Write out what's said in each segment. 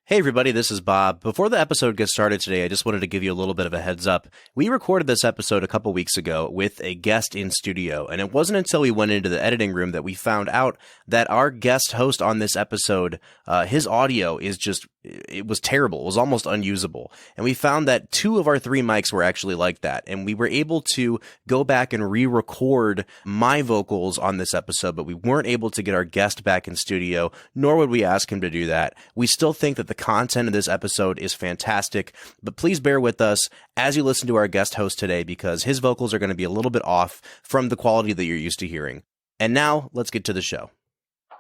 Hey everybody, this is Bob. Before the episode gets started today, I just wanted to give you a little bit of a heads up. We recorded this episode a couple weeks ago with a guest in studio, and it wasn't until we went into the editing room that we found out that our guest host on this episode, his audio is it was terrible. It was almost unusable. And we found that 2 of our 3 mics were actually like that. And we were able to go back and re-record my vocals on this episode, but we weren't able to get our guest back in studio, nor would we ask him to do that. We still think that the content of this episode is fantastic, but please bear with us as you listen to our guest host today because his vocals are going to be a little bit off from the quality that you're used to hearing. And now, let's get to the show.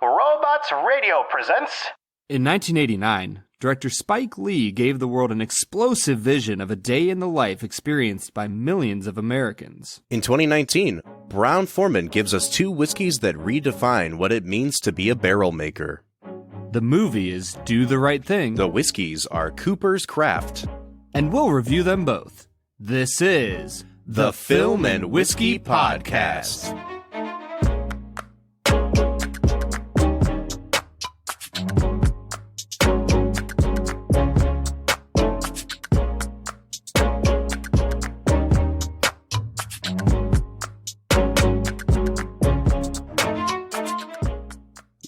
Robots Radio presents... In 1989, director Spike Lee gave the world an explosive vision of a day in the life experienced by millions of Americans. In 2019, Brown-Forman gives us 2 whiskeys that redefine what it means to be a barrel maker. The movie is Do the Right Thing. The whiskeys are Cooper's Craft. And we'll review them both. This is The Film and Whiskey Podcast.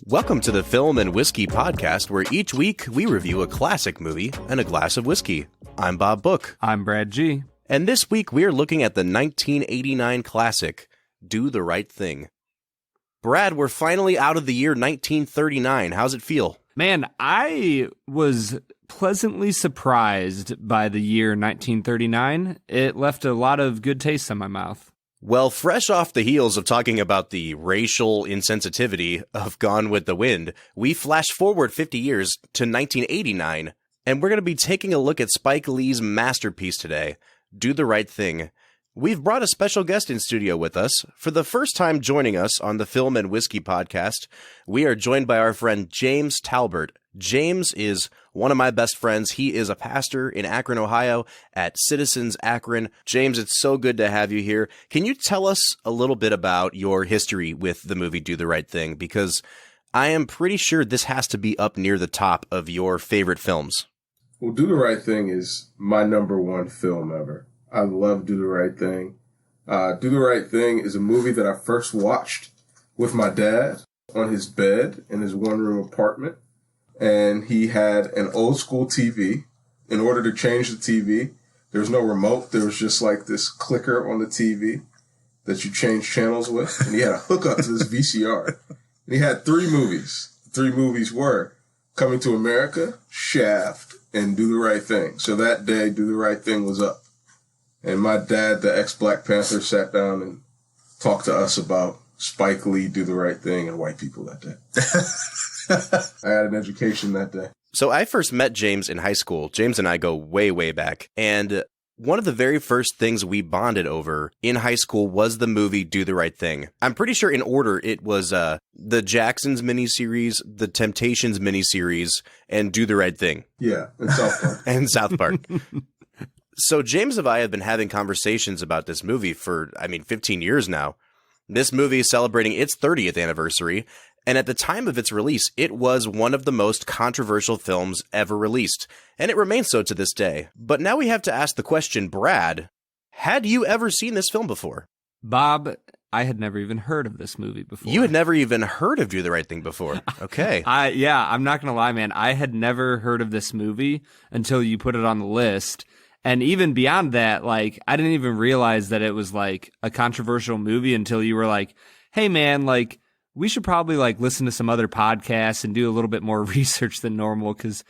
Welcome to the Film and Whiskey Podcast, where each week we review a classic movie and a glass of whiskey. I'm Bob Book. I'm Brad G. And this week we are looking at the 1989 classic, Do the Right Thing. Brad, we're finally out of the year 1939. How's it feel? Man, I was pleasantly surprised by the year 1939. It left a lot of good taste in my mouth. Well, fresh off the heels of talking about the racial insensitivity of Gone with the Wind, we flash forward 50 years to 1989, and we're going to be taking a look at Spike Lee's masterpiece today, Do the Right Thing. We've brought a special guest in studio with us. For the first time joining us on the Film and Whiskey Podcast, we are joined by our friend James Talbert. James is one of my best friends. He is a pastor in Akron, Ohio at Citizens Akron. James, it's so good to have you here. Can you tell us a little bit about your history with the movie Do the Right Thing? Because I am pretty sure this has to be up near the top of your favorite films. Well, Do the Right Thing is my number 1 film ever. I love Do the Right Thing. Do the Right Thing is a movie that I first watched with my dad on his bed in his 1-room apartment. And he had an old school TV. In order to change the TV, there was no remote. There was just like this clicker on the TV that you change channels with. And he had a hookup to this VCR. And he had 3 movies. The 3 movies were Coming to America, Shaft, and Do the Right Thing. So that day, Do the Right Thing was up. And my dad, the ex-Black Panther, sat down and talked to us about Spike Lee, Do the Right Thing, and white people that day. I had an education that day. So I first met James in high school. James and I go way, way back. And one of the very first things we bonded over in high school was the movie Do the Right Thing. I'm pretty sure in order it was the Jacksons miniseries, the Temptations miniseries, and Do the Right Thing. Yeah, and South Park. And South Park. So James and I have been having conversations about this movie for, 15 years now. This movie is celebrating its 30th anniversary. And at the time of its release, it was one of the most controversial films ever released, and it remains so to this day. But now we have to ask the question, Brad, had you ever seen this film before? Bob, I had never even heard of this movie before. You had never even heard of Do the Right Thing before? Okay. I'm not going to lie, man. I had never heard of this movie until you put it on the list. And even beyond that, I didn't even realize that it was, a controversial movie until you were like, hey, man, we should probably listen to some other podcasts and do a little bit more research than normal because,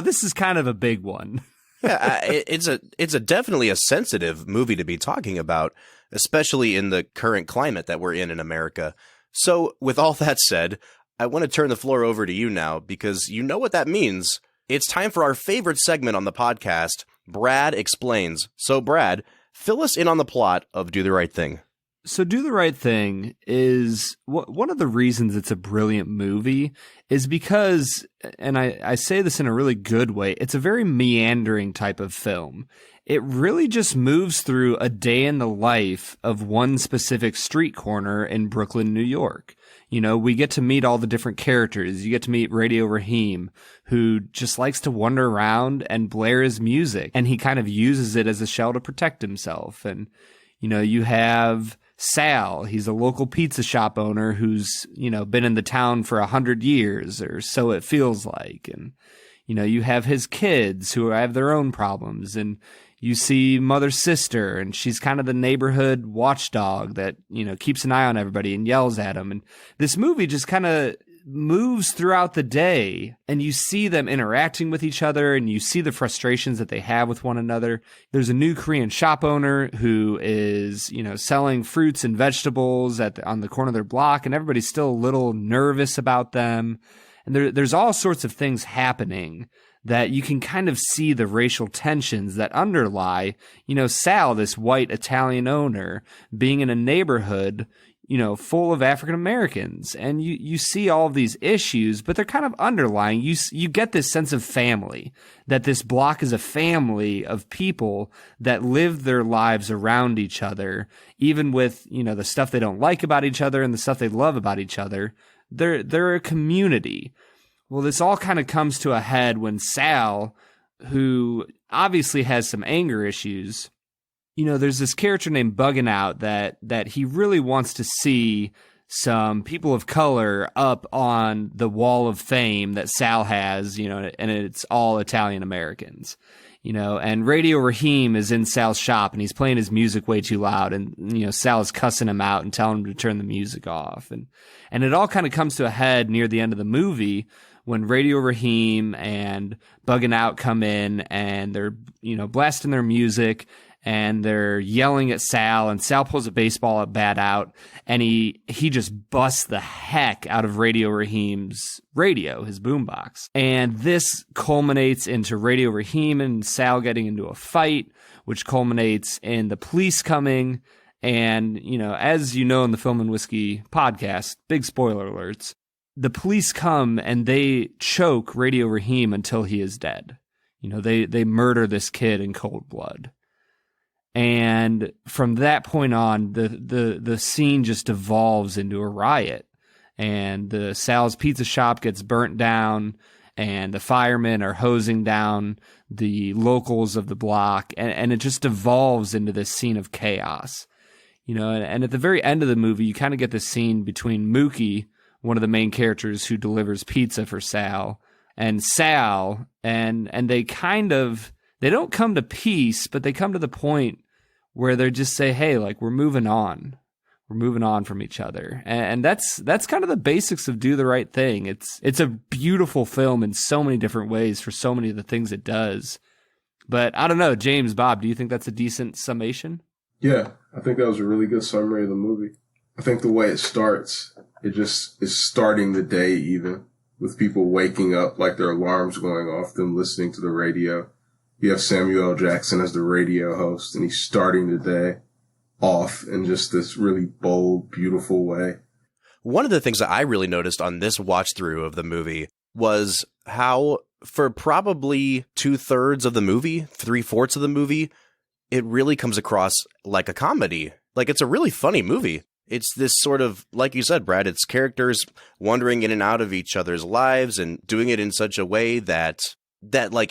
this is kind of a big one. Yeah, it's definitely a sensitive movie to be talking about, especially in the current climate that we're in America. So with all that said, I want to turn the floor over to you now because you know what that means. It's time for our favorite segment on the podcast, Brad Explains. So Brad, fill us in on the plot of Do the Right Thing. So Do the Right Thing is one of the reasons it's a brilliant movie is because, and I say this in a really good way, it's a very meandering type of film. It really just moves through a day in the life of one specific street corner in Brooklyn, New York. We get to meet all the different characters. You get to meet Radio Raheem, who just likes to wander around and blare his music, and he kind of uses it as a shell to protect himself. And, you have Sal. He's a local pizza shop owner who's, been in the town for 100 years, or so it feels like. And, you have his kids who have their own problems, and you see Mother's sister, and she's kind of the neighborhood watchdog that, keeps an eye on everybody and yells at them. And this movie just kind of moves throughout the day, and you see them interacting with each other, and you see the frustrations that they have with one another. There's a new Korean shop owner who is, selling fruits and vegetables on the corner of their block, and everybody's still a little nervous about them. And there's all sorts of things happening that you can kind of see the racial tensions that underlie, Sal, this white Italian owner, being in a neighborhood, full of African Americans. And you see all of these issues, but they're kind of underlying. You get this sense of family, that this block is a family of people that live their lives around each other, even with, the stuff they don't like about each other and the stuff they love about each other. They're a community. Well, this all kind of comes to a head when Sal, who obviously has some anger issues, there's this character named Buggin' Out that he really wants to see some people of color up on the wall of fame that Sal has, and it's all Italian Americans. And Radio Raheem is in Sal's shop, and he's playing his music way too loud, and, Sal is cussing him out and telling him to turn the music off. And it all kind of comes to a head near the end of the movie when Radio Raheem and Buggin' Out come in, and they're, blasting their music, and they're yelling at Sal, and Sal pulls a baseball bat out, and he just busts the heck out of Radio Raheem's radio, his boombox. And this culminates into Radio Raheem and Sal getting into a fight, which culminates in the police coming. And, as you know in the Film and Whiskey podcast, big spoiler alerts, the police come and they choke Radio Raheem until he is dead. They murder this kid in cold blood. And from that point on, the scene just devolves into a riot. And the Sal's Pizza shop gets burnt down, and the firemen are hosing down the locals of the block, and it just devolves into this scene of chaos. And at the very end of the movie, you kind of get this scene between Mookie, one of the main characters who delivers pizza for Sal, and Sal, and they don't come to peace, but they come to the point where they just say, hey, we're moving on. We're moving on from each other. And that's kind of the basics of Do the Right Thing. It's a beautiful film in so many different ways for so many of the things it does. But I don't know, James, Bob, do you think that's a decent summation? Yeah, I think that was a really good summary of the movie. I think the way it starts, it just is starting the day even, with people waking up like their alarms going off, them listening to the radio. You have Samuel L. Jackson as the radio host, and he's starting the day off in just this really bold, beautiful way. One of the things that I really noticed on this watch through of the movie was how, for probably 2/3 of the movie, 3/4 of the movie, it really comes across like a comedy. It's a really funny movie. It's this sort of, like you said, Brad, it's characters wandering in and out of each other's lives and doing it in such a way that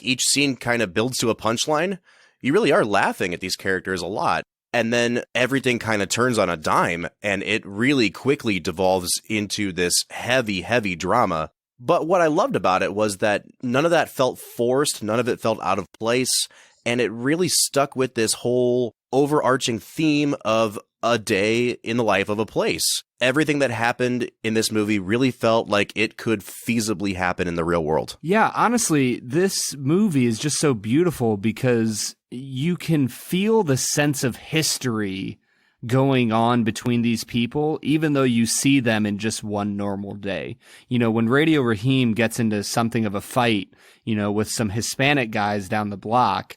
each scene kind of builds to a punchline. You really are laughing at these characters a lot. And then everything kind of turns on a dime, and it really quickly devolves into this heavy, heavy drama. But what I loved about it was that none of that felt forced. None of it felt out of place. And it really stuck with this whole overarching theme of a day in the life of a place. Everything that happened in this movie really felt like it could feasibly happen in the real world. Yeah, honestly, this movie is just so beautiful because you can feel the sense of history going on between these people, even though you see them in just one normal day. When Radio Raheem gets into something of a fight, with some Hispanic guys down the block,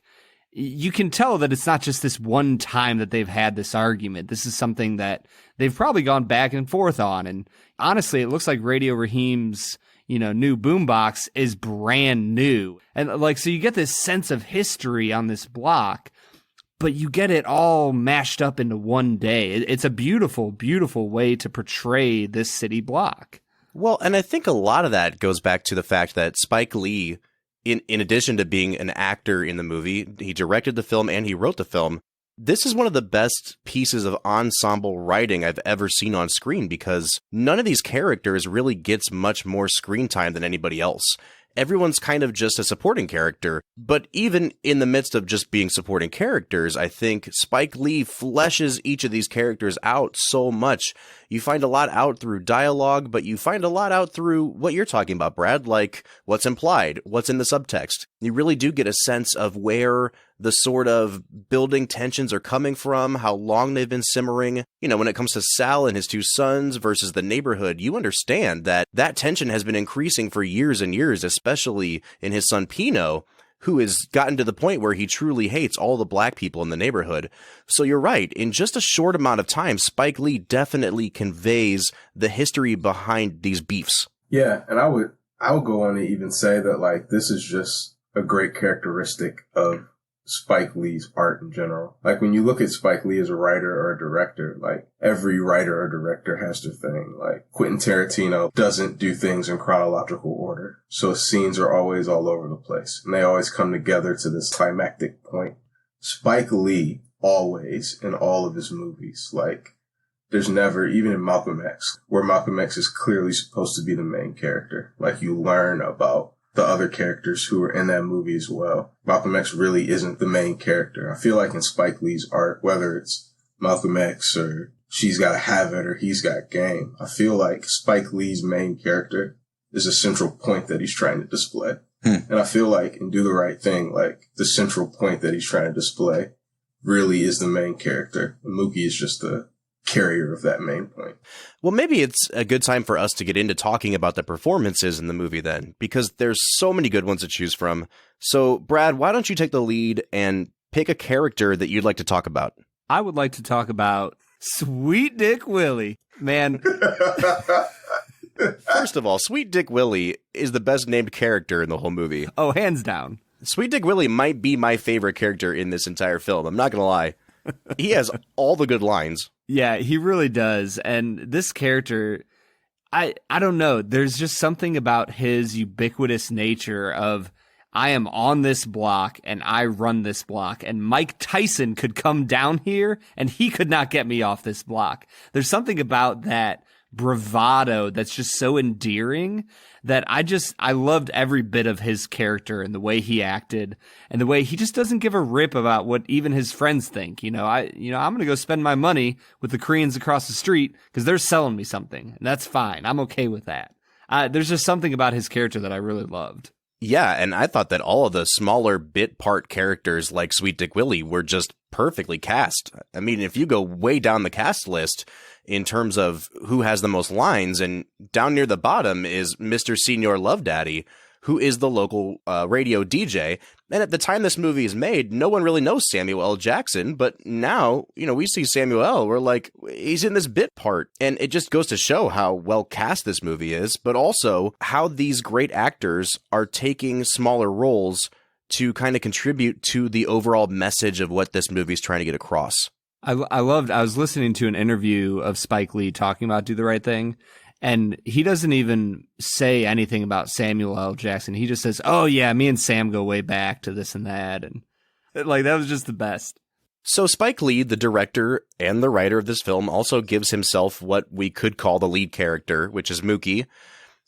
you can tell that it's not just this one time that they've had this argument. This is something that they've probably gone back and forth on. And honestly, it looks like Radio Raheem's, new boombox is brand new. And so you get this sense of history on this block, but you get it all mashed up into one day. It's a beautiful, beautiful way to portray this city block. Well, and I think a lot of that goes back to the fact that Spike Lee, in addition to being an actor in the movie, he directed the film and he wrote the film. This is one of the best pieces of ensemble writing I've ever seen on screen, because none of these characters really gets much more screen time than anybody else. Everyone's kind of just a supporting character, but even in the midst of just being supporting characters, I think Spike Lee fleshes each of these characters out so much. You find a lot out through dialogue, but you find a lot out through what you're talking about, Brad, like what's implied, what's in the subtext. You really do get a sense of where the sort of building tensions are coming from, how long they've been simmering. You know, when it comes to Sal and his two sons versus the neighborhood, you understand that that tension has been increasing for years and years, especially in his son Pino, who has gotten to the point where he truly hates all the black people in the neighborhood. So you're right. In just a short amount of time, Spike Lee definitely conveys the history behind these beefs. Yeah, and I would go on to even say that, like, this is just a great characteristic of Spike Lee's art in general. Like, when you look at Spike Lee as a writer or a director, like, every writer or director has their thing. Like, Quentin Tarantino doesn't do things in chronological order, so his scenes are always all over the place, and they always come together to this climactic point. Spike Lee always, in all of his movies, like, there's never, even in Malcolm X, where Malcolm X is clearly supposed to be the main character, like, you learn about the other characters who are in that movie as well. Malcolm X really isn't the main character. I feel like in Spike Lee's art, whether it's Malcolm X or She's Gotta Have It or He's Got Game, I feel like Spike Lee's main character is a central point that he's trying to display. And I feel like in Do the Right Thing, like, the central point that he's trying to display really is the main character. And Mookie is just the carrier of that main point. Well, maybe it's a good time for us to get into talking about the performances in the movie then, because there's so many good ones to choose from. So, Brad, why don't you take the lead and pick a character that you'd like to talk about? I would like to talk about Sweet Dick Willie. Man. First of all, Sweet Dick Willie is the best named character in the whole movie. Oh, hands down. Sweet Dick Willie might be my favorite character in this entire film. I'm not going to lie. He has all the good lines. Yeah, he really does. And this character, I don't know. There's just something about his ubiquitous nature of, I am on this block and I run this block, and Mike Tyson could come down here and he could not get me off this block. There's something about that bravado that's just so endearing that I loved every bit of his character and the way he acted and the way he just doesn't give a rip about what even his friends think. I'm going to go spend my money with the Koreans across the street because they're selling me something, and that's fine. I'm okay with that. There's just something about his character that I really loved. Yeah, and I thought that all of the smaller bit part characters like Sweet Dick Willie were just perfectly cast. I mean, if you go way down the cast list in terms of who has the most lines, and down near the bottom is Mr. Senior Love Daddy, who is the local radio DJ. And at the time this movie is made, no one really knows Samuel L. Jackson. But now, we see Samuel L. We're like, he's in this bit part. And it just goes to show how well cast this movie is, but also how these great actors are taking smaller roles to kind of contribute to the overall message of what this movie is trying to get across. I was listening to an interview of Spike Lee talking about Do the Right Thing, and he doesn't even say anything about Samuel L. Jackson. He just says, oh yeah, me and Sam go way back to this and that. And like, that was just the best. So Spike Lee, the director and the writer of this film, also gives himself what we could call the lead character, which is Mookie.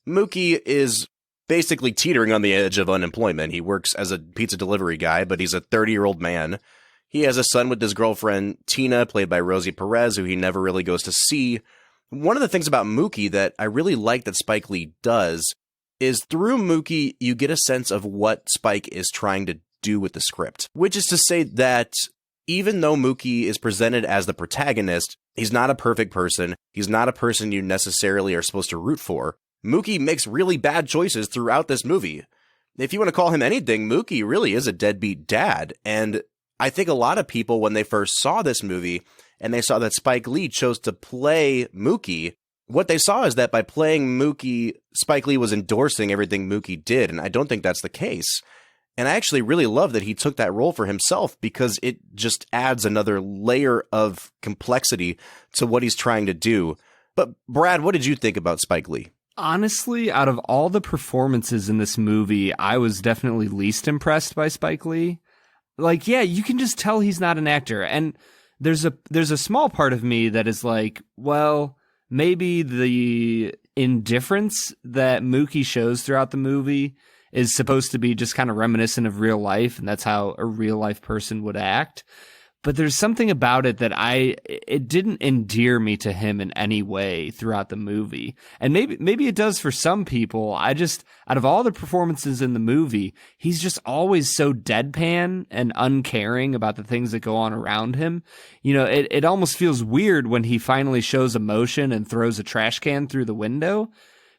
Mookie is basically teetering on the edge of unemployment. He works as a pizza delivery guy, but he's a 30-year-old man. He has a son with his girlfriend, Tina, played by Rosie Perez, who he never really goes to see. One of the things about Mookie that I really like that Spike Lee does is through Mookie, you get a sense of what Spike is trying to do with the script, which is to say that even though Mookie is presented as the protagonist, he's not a perfect person. He's not a person you necessarily are supposed to root for. Mookie makes really bad choices throughout this movie. If you want to call him anything, Mookie really is a deadbeat dad. And I think a lot of people, when they first saw this movie and they saw that Spike Lee chose to play Mookie, what they saw is that by playing Mookie, Spike Lee was endorsing everything Mookie did. And I don't think that's the case. And I actually really love that he took that role for himself because it just adds another layer of complexity to what he's trying to do. But Brad, what did you think about Spike Lee? Honestly, out of all the performances in this movie, I was definitely least impressed by Spike Lee. Like, yeah, you can just tell he's not an actor. And there's a small part of me that is like, well, maybe the indifference that Mookie shows throughout the movie is supposed to be just kind of reminiscent of real life, and that's how a real life person would act. But there's something about it that it didn't endear me to him in any way throughout the movie. And maybe it does for some people. Out of all the performances in the movie, he's just always so deadpan and uncaring about the things that go on around him. You know, it almost feels weird when he finally shows emotion and throws a trash can through the window.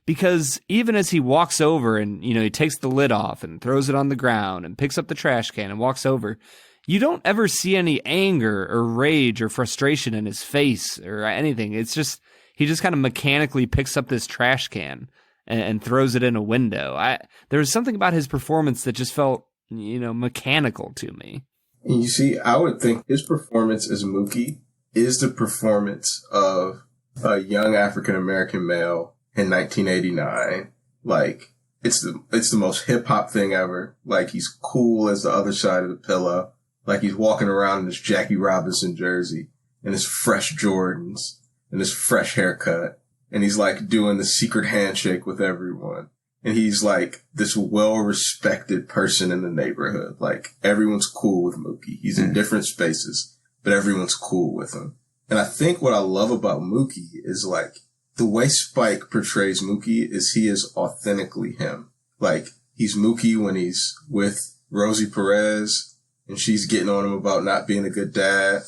Because even as he walks over and, you know, he takes the lid off and throws it on the ground and picks up the trash can and walks over, you don't ever see any anger or rage or frustration in his face or anything. It's just, he just kind of mechanically picks up this trash can and throws it in a window. There was something about his performance that just felt, you know, mechanical to me. And you see, I would think his performance as Mookie is the performance of a young African-American male in 1989. Like, it's the most hip-hop thing ever. Like, he's cool as the other side of the pillow. Like, he's walking around in his Jackie Robinson jersey and his fresh Jordans and his fresh haircut. And he's like doing the secret handshake with everyone. And he's like this well-respected person in the neighborhood. Like, everyone's cool with Mookie. He's in different spaces, but everyone's cool with him. And I think what I love about Mookie is like the way Spike portrays Mookie is he is authentically him. Like, he's Mookie when he's with Rosie Perez and she's getting on him about not being a good dad.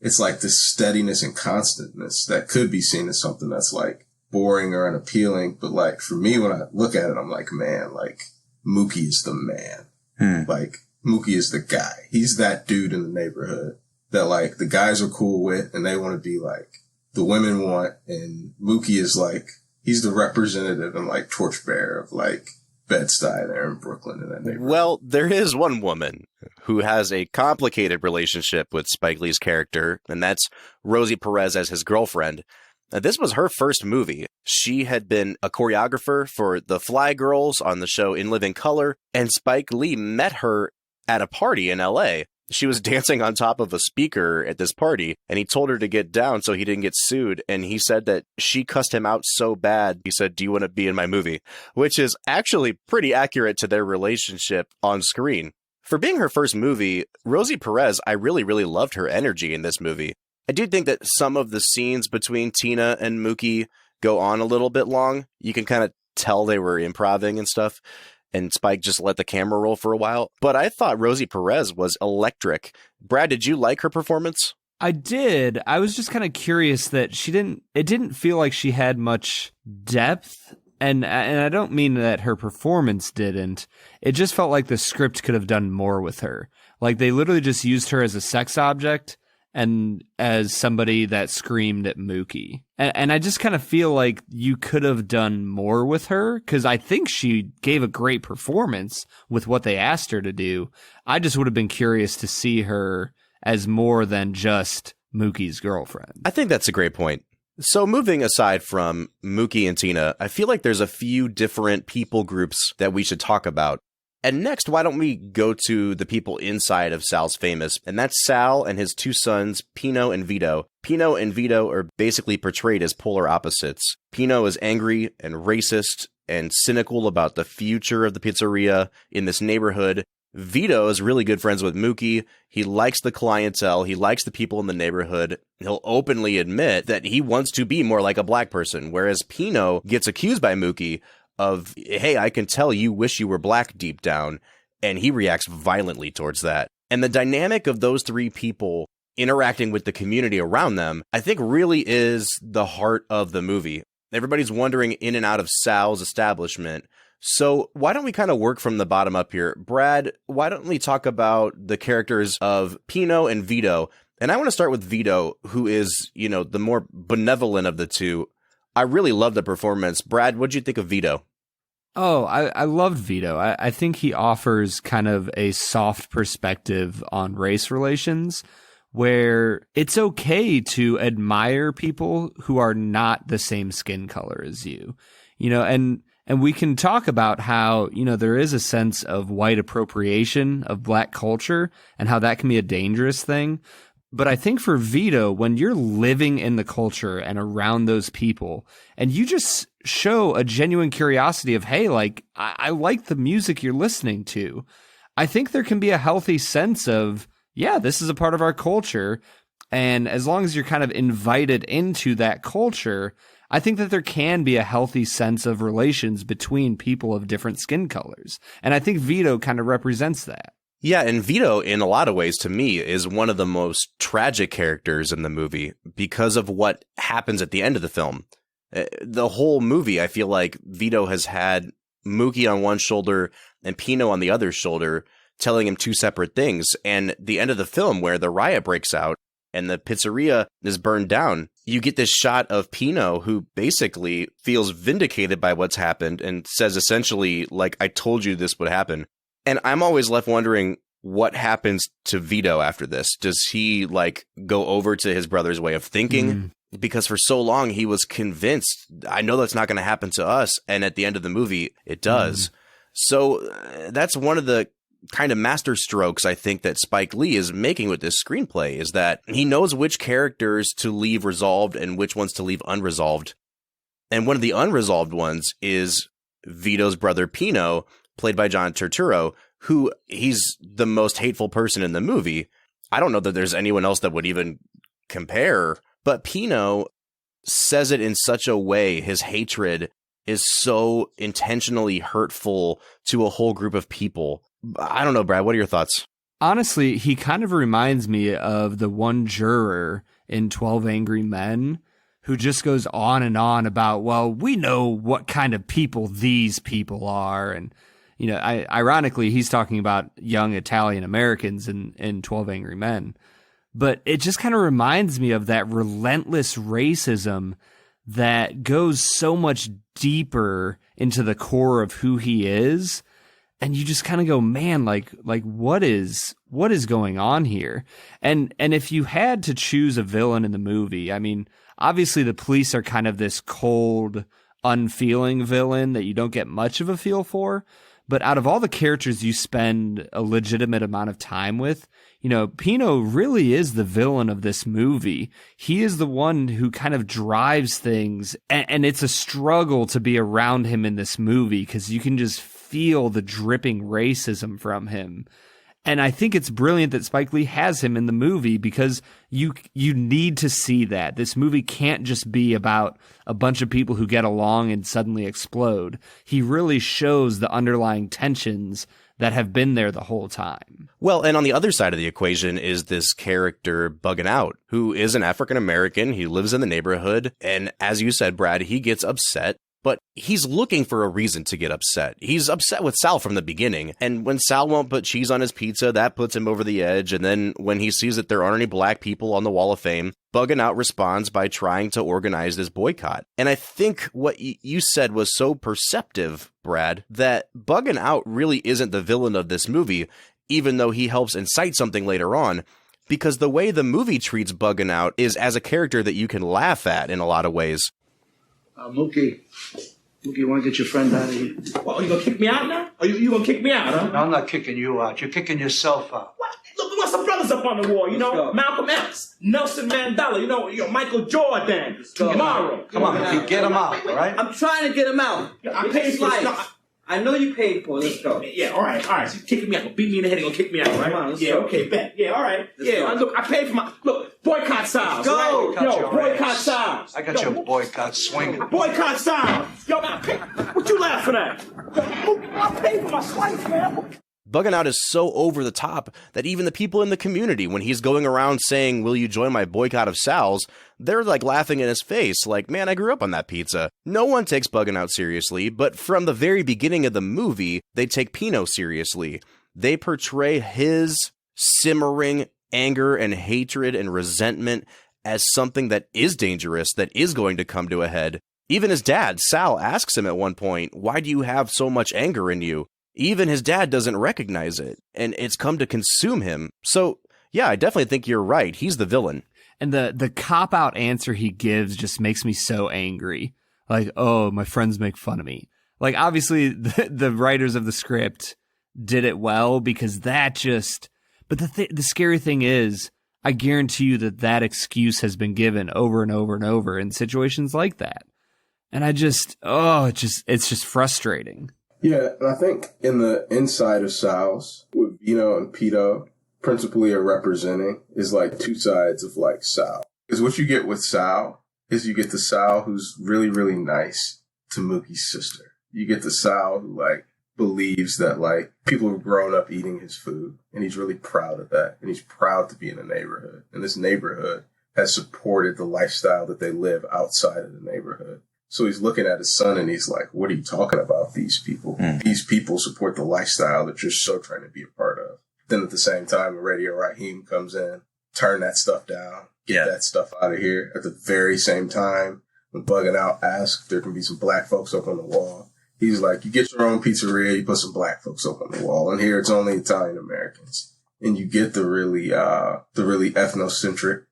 It's like this steadiness and constantness that could be seen as something that's like boring or unappealing. But like, for me, when I look at it, I'm like, man, like, Mookie is the man. Like, Mookie is the guy. He's that dude in the neighborhood that like the guys are cool with and they want to be like the women want. And Mookie is like, he's the representative and like torchbearer of like Bed-Stuy there in Brooklyn in that neighborhood. Well, there is one woman who has a complicated relationship with Spike Lee's character, and that's Rosie Perez as his girlfriend. Now, this was her first movie. She had been a choreographer for the Fly Girls on the show In Living Color, and Spike Lee met her at a party in L.A. She was dancing on top of a speaker at this party, and he told her to get down so he didn't get sued, and he said that she cussed him out so bad, he said, "Do you want to be in my movie?" Which is actually pretty accurate to their relationship on screen. For being her first movie, Rosie Perez, I really, really loved her energy in this movie. I do think that some of the scenes between Tina and Mookie go on a little bit long. You can kind of tell they were improvising and stuff, and Spike just let the camera roll for a while. But I thought Rosie Perez was electric. Brad, did you like her performance? I did. I was just kind of curious that it didn't feel like she had much depth. And I don't mean that her performance didn't. It just felt like the script could have done more with her. Like, they literally just used her as a sex object and as somebody that screamed at Mookie. And I just kind of feel like you could have done more with her, because I think she gave a great performance with what they asked her to do. I just would have been curious to see her as more than just Mookie's girlfriend. I think that's a great point. So moving aside from Mookie and Tina, I feel like there's a few different people groups that we should talk about. And next, why don't we go to the people inside of Sal's Famous? And that's Sal and his two sons, Pino and Vito. Pino and Vito are basically portrayed as polar opposites. Pino is angry and racist and cynical about the future of the pizzeria in this neighborhood. Vito is really good friends with Mookie. He likes the clientele. He likes the people in the neighborhood. He'll openly admit that he wants to be more like a black person, whereas Pino gets accused by Mookie of, hey, I can tell you wish you were black deep down, and he reacts violently towards that. And the dynamic of those three people interacting with the community around them, I think really is the heart of the movie. Everybody's wandering in and out of Sal's establishment. So why don't we kind of work from the bottom up here? Brad, why don't we talk about the characters of Pino and Vito? And I want to start with Vito, who is, you know, the more benevolent of the two. I really love the performance. Brad, what'd you think of Vito? Oh, I loved Vito. I think he offers kind of a soft perspective on race relations where it's okay to admire people who are not the same skin color as you, and we can talk about how, there is a sense of white appropriation of black culture and how that can be a dangerous thing. But I think for Vito, when you're living in the culture and around those people, and you just show a genuine curiosity of, hey, like, I like the music you're listening to, I think there can be a healthy sense of, yeah, this is a part of our culture. And as long as you're kind of invited into that culture, I think that there can be a healthy sense of relations between people of different skin colors. And I think Vito kind of represents that. Yeah, and Vito, in a lot of ways, to me, is one of the most tragic characters in the movie because of what happens at the end of the film. The whole movie, I feel like Vito has had Mookie on one shoulder and Pino on the other shoulder, telling him two separate things. And the end of the film, where the riot breaks out and the pizzeria is burned down, you get this shot of Pino, who basically feels vindicated by what's happened and says essentially, like, I told you this would happen. And I'm always left wondering what happens to Vito after this. Does he, like, go over to his brother's way of thinking? Because for so long he was convinced, I know that's not going to happen to us. And at the end of the movie, it does. So that's one of the kind of master strokes I think that Spike Lee is making with this screenplay, is that he knows which characters to leave resolved and which ones to leave unresolved. And one of the unresolved ones is Vito's brother Pino, played by John Turturro, who he's the most hateful person in the movie. I don't know that there's anyone else that would even compare, but Pino says it in such a way, his hatred is so intentionally hurtful to a whole group of people. I don't know, Brad, what are your thoughts? Honestly, he kind of reminds me of the one juror in 12 Angry Men who just goes on and on about, well, we know what kind of people these people are. And, ironically, he's talking about young Italian Americans in 12 Angry Men. But it just kind of reminds me of that relentless racism that goes so much deeper into the core of who he is. And you just kind of go, man, like what is going on here? And if you had to choose a villain in the movie, I mean, obviously the police are kind of this cold, unfeeling villain that you don't get much of a feel for. But out of all the characters you spend a legitimate amount of time with, Pino really is the villain of this movie. He is the one who kind of drives things. And it's a struggle to be around him in this movie because you can just feel the dripping racism from him. And I think it's brilliant that Spike Lee has him in the movie because you need to see that. This movie can't just be about a bunch of people who get along and suddenly explode. He really shows the underlying tensions that have been there the whole time. Well, and on the other side of the equation is this character Buggin' Out, who is an African American. He lives in the neighborhood. And as you said, Brad, he gets upset. But he's looking for a reason to get upset. He's upset with Sal from the beginning. And when Sal won't put cheese on his pizza, that puts him over the edge. And then when he sees that there aren't any black people on the Wall of Fame, Buggin' Out responds by trying to organize this boycott. And I think what you said was so perceptive, Brad, that Buggin' Out really isn't the villain of this movie, even though he helps incite something later on. Because the way the movie treats Buggin' Out is as a character that you can laugh at in a lot of ways. Mookie, you want to get your friend out of here? Well, are you going to kick me out now? Are you going to kick me out, huh? No, I'm not kicking you out. You're kicking yourself out. What? Look, what's the brothers up on the wall, Malcolm X, Nelson Mandela, Michael Jordan, tomorrow. Come on, Mookie, get him out, all right? I'm trying to get him out. I paid for it. I know you paid for it. Let's go. Yeah, all right. So you're kicking me out. Beat me in the head, you're going to kick me out, right? Come on, let's yeah, go. Okay, bet. Yeah, all right. Let's go. Look, I paid for my... Look, boycott Styles. Go. Right? Boycott Styles. I got your boycott swinging. Boycott Styles. What you laughing at? I paid for my slice, man. Buggin' Out is so over the top that even the people in the community, when he's going around saying, will you join my boycott of Sal's, they're like laughing in his face, like, man, I grew up on that pizza. No one takes Buggin' Out seriously, but from the very beginning of the movie, they take Pino seriously. They portray his simmering anger and hatred and resentment as something that is dangerous, that is going to come to a head. Even his dad, Sal, asks him at one point, why do you have so much anger in you? Even his dad doesn't recognize it, and it's come to consume him. So, yeah, I definitely think you're right. He's the villain. And the cop-out answer he gives just makes me so angry. Like, oh, my friends make fun of me. Like, obviously, the writers of the script did it well because that just... But the scary thing is, I guarantee you that excuse has been given over and over and over in situations like that. And I just, it's just frustrating. Yeah, and I think in the inside of Sal's, what Vino and Pito principally are representing is like two sides of like Sal. Because what you get with Sal is you get the Sal who's really, really nice to Mookie's sister. You get the Sal who like believes that like people have grown up eating his food, and he's really proud of that, and he's proud to be in a neighborhood. And this neighborhood has supported the lifestyle that they live outside of the neighborhood. So he's looking at his son and he's like, what are you talking about, these people? These people support the lifestyle that you're so trying to be a part of. Then at the same time, Radio Raheem comes in, turn that stuff down, get that stuff out of here. At the very same time, when Bugging Out asks if there can be some black folks up on the wall, he's like, you get your own pizzeria, you put some black folks up on the wall. And here it's only Italian Americans. And you get the really ethnocentric,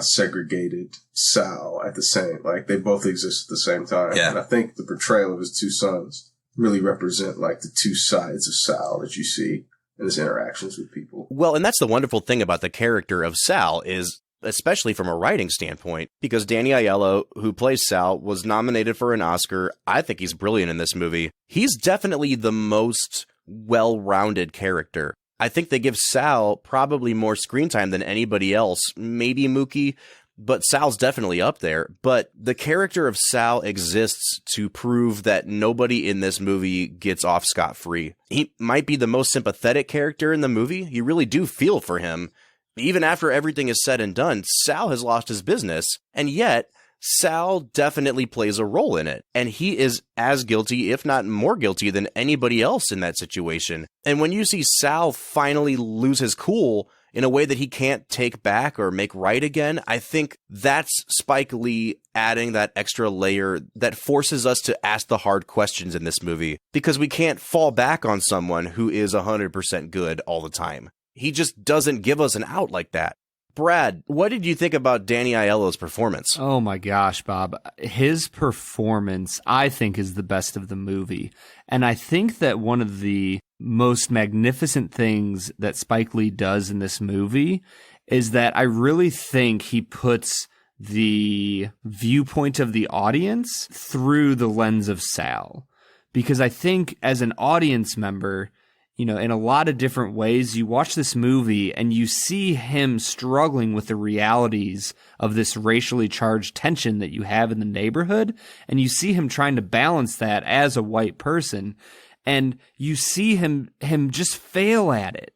segregated Sal at the same, like they both exist at the same time. Yeah. And I think the portrayal of his two sons really represent like the two sides of Sal that you see in his interactions with people. Well, and that's the wonderful thing about the character of Sal is, especially from a writing standpoint, because Danny Aiello, who plays Sal, was nominated for an Oscar. I think he's brilliant in this movie. He's definitely the most well-rounded character. I think they give Sal probably more screen time than anybody else, maybe Mookie, but Sal's definitely up there. But the character of Sal exists to prove that nobody in this movie gets off scot-free. He might be the most sympathetic character in the movie. You really do feel for him. Even after everything is said and done, Sal has lost his business, and yet Sal definitely plays a role in it, and he is as guilty, if not more guilty, than anybody else in that situation. And when you see Sal finally lose his cool in a way that he can't take back or make right again, I think that's Spike Lee adding that extra layer that forces us to ask the hard questions in this movie, because we can't fall back on someone who is 100% good all the time. He just doesn't give us an out like that. Brad, what did you think about Danny Aiello's performance? Oh my gosh, Bob. His performance, I think, is the best of the movie. And I think that one of the most magnificent things that Spike Lee does in this movie is that I really think he puts the viewpoint of the audience through the lens of Sal. Because I think as an audience member, you know, in a lot of different ways, you watch this movie and you see him struggling with the realities of this racially charged tension that you have in the neighborhood. And you see him trying to balance that as a white person. And you see him just fail at it.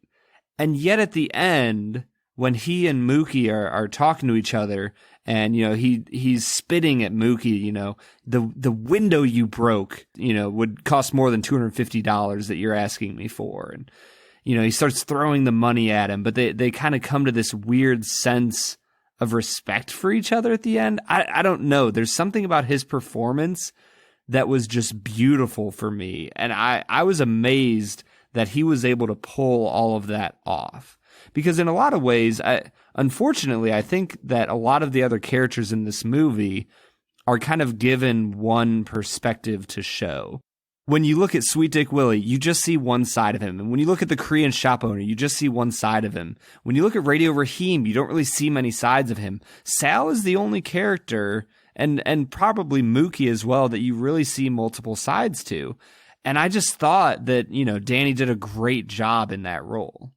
And yet at the end, when he and Mookie are talking to each other, and, you know, he's spitting at Mookie, you know, the window you broke, you know, would cost more than $250 that you're asking me for. And, you know, he starts throwing the money at him, but they kind of come to this weird sense of respect for each other at the end. I don't know. There's something about his performance that was just beautiful for me. And I was amazed that he was able to pull all of that off. Because in a lot of ways, unfortunately, I think that a lot of the other characters in this movie are kind of given one perspective to show. When you look at Sweet Dick Willie, you just see one side of him. And when you look at the Korean shop owner, you just see one side of him. When you look at Radio Raheem, you don't really see many sides of him. Sal is the only character, and probably Mookie as well, that you really see multiple sides to. And I just thought that, you know, Danny did a great job in that role.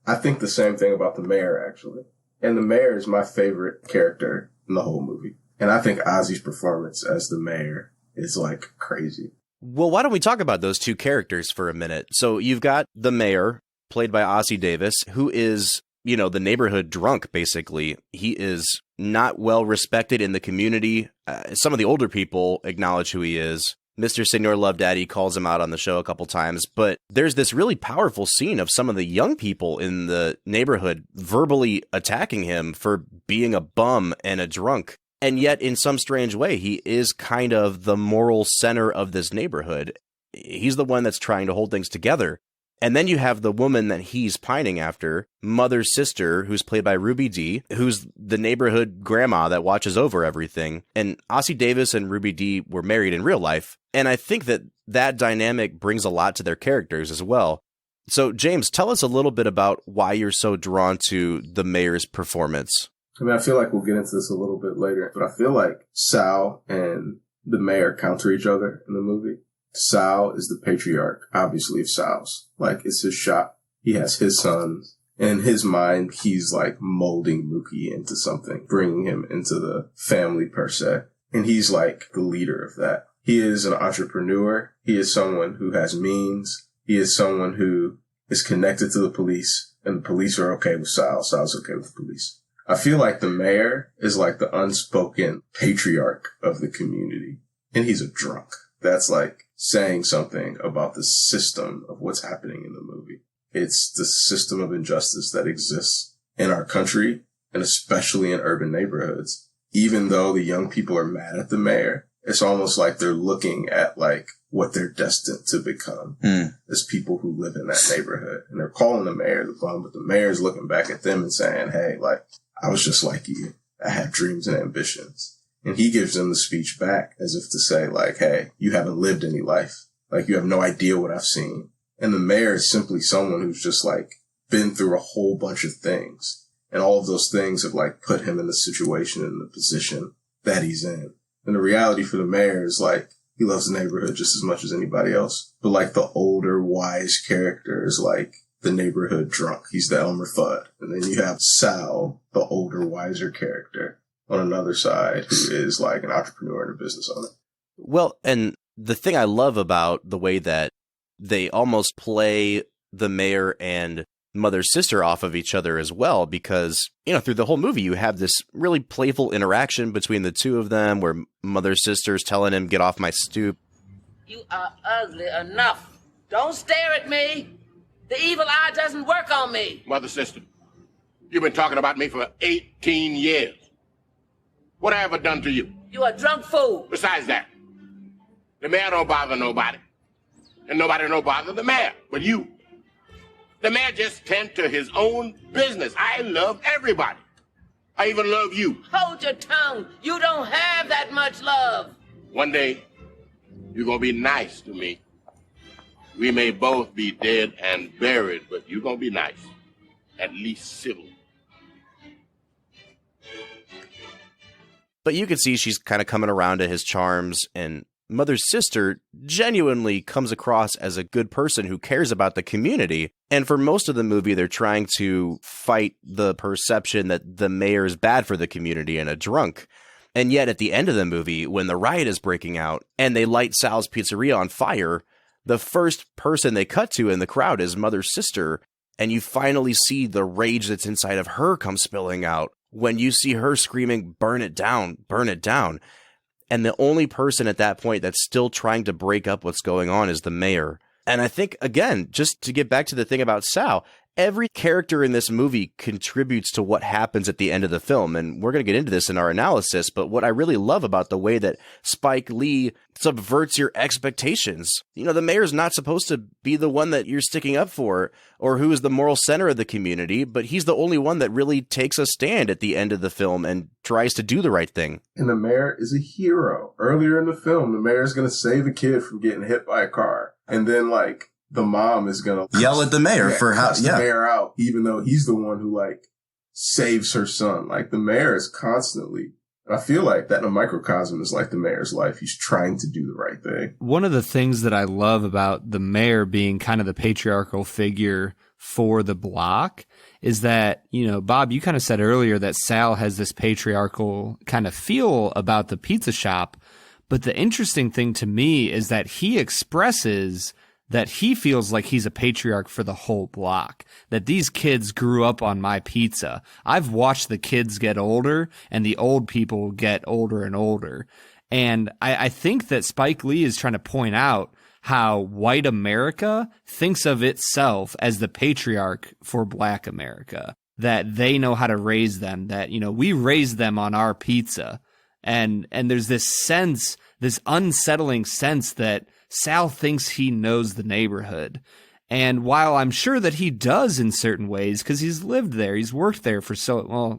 I think the same thing about the mayor, actually. And the mayor is my favorite character in the whole movie. And I think Ozzy's performance as the mayor is, like, crazy. Well, why don't we talk about those two characters for a minute? So you've got the mayor, played by Ozzy Davis, who is, you know, the neighborhood drunk, basically. He is not well respected in the community. Some of the older people acknowledge who he is. Mr. Senor Love Daddy calls him out on the show a couple times, but there's this really powerful scene of some of the young people in the neighborhood verbally attacking him for being a bum and a drunk. And yet, in some strange way, he is kind of the moral center of this neighborhood. He's the one that's trying to hold things together. And then you have the woman that he's pining after, Mother's sister, who's played by Ruby Dee, who's the neighborhood grandma that watches over everything. And Ossie Davis and Ruby Dee were married in real life. And I think that that dynamic brings a lot to their characters as well. So, James, tell us a little bit about why you're so drawn to the mayor's performance. I mean, I feel like we'll get into this a little bit later, but I feel like Sal and the mayor counter each other in the movie. Sal is the patriarch, obviously, of Sal's. Like, it's his shop. He has his sons. In his mind, he's like molding Mookie into something, bringing him into the family per se. And he's like the leader of that. He is an entrepreneur. He is someone who has means. He is someone who is connected to the police, and the police are okay with Sal. Sal's okay with the police. I feel like the mayor is like the unspoken patriarch of the community, and he's a drunk. That's like saying something about the system of what's happening in the movie. It's the system of injustice that exists in our country, and especially in urban neighborhoods. Even though the young people are mad at the mayor, it's almost like they're looking at like what they're destined to become as people who live in that neighborhood. And they're calling the mayor the bum, but the mayor's looking back at them and saying, hey, like, I was just like you. I had dreams and ambitions. And he gives them the speech back as if to say, like, hey, you haven't lived any life. Like, you have no idea what I've seen. And the mayor is simply someone who's just like been through a whole bunch of things. And all of those things have like put him in the situation and the position that he's in. And the reality for the mayor is like, he loves the neighborhood just as much as anybody else. But like the older, wise character is like the neighborhood drunk. He's the Elmer Fudd. And then you have Sal, the older, wiser character on another side who is like an entrepreneur and a business owner. Well, and the thing I love about the way that they almost play the mayor and Mother's sister off of each other as well, because, you know, through the whole movie, you have this really playful interaction between the two of them where Mother's sister's telling him, get off my stoop. You are ugly enough. Don't stare at me. The evil eye doesn't work on me. Mother sister, you've been talking about me for 18 years. What have I ever done to you? You're a drunk fool. Besides that, the mayor don't bother nobody. And nobody don't bother the mayor, but you. The mayor just tend to his own business. I love everybody. I even love you. Hold your tongue. You don't have that much love. One day, you're gonna be nice to me. We may both be dead and buried, but you're gonna be nice. At least civil. But you can see she's kind of coming around to his charms, and Mother's sister genuinely comes across as a good person who cares about the community. And for most of the movie, they're trying to fight the perception that the mayor is bad for the community and a drunk. And yet at the end of the movie, when the riot is breaking out and they light Sal's Pizzeria on fire, the first person they cut to in the crowd is Mother's sister. And you finally see the rage that's inside of her come spilling out when you see her screaming, burn it down, burn it down. And the only person at that point that's still trying to break up what's going on is the mayor. And I think, again, just to get back to the thing about Sal, every character in this movie contributes to what happens at the end of the film. And we're going to get into this in our analysis. But what I really love about the way that Spike Lee subverts your expectations. You know, the mayor's not supposed to be the one that you're sticking up for or who is the moral center of the community, but he's the only one that really takes a stand at the end of the film and tries to do the right thing. And the mayor is a hero. Earlier in the film, the mayor's going to save a kid from getting hit by a car. And then, like, the mom is going to yell at the mayor for how, the mayor out, even though he's the one who, like, saves her son. Like, the mayor is constantly, I feel like that in a microcosm is like the mayor's life. He's trying to do the right thing. One of the things that I love about the mayor being kind of the patriarchal figure for the block is that, you know, Bob, you kind of said earlier that Sal has this patriarchal kind of feel about the pizza shop. But the interesting thing to me is that he expresses that he feels like he's a patriarch for the whole block, that these kids grew up on my pizza. I've watched the kids get older and the old people get older and older. And I think that Spike Lee is trying to point out how white America thinks of itself as the patriarch for black America, that they know how to raise them, that, you know, we raise them on our pizza. And there's this sense, this unsettling sense that Sal thinks he knows the neighborhood. And while I'm sure that he does in certain ways, because he's lived there, he's worked there for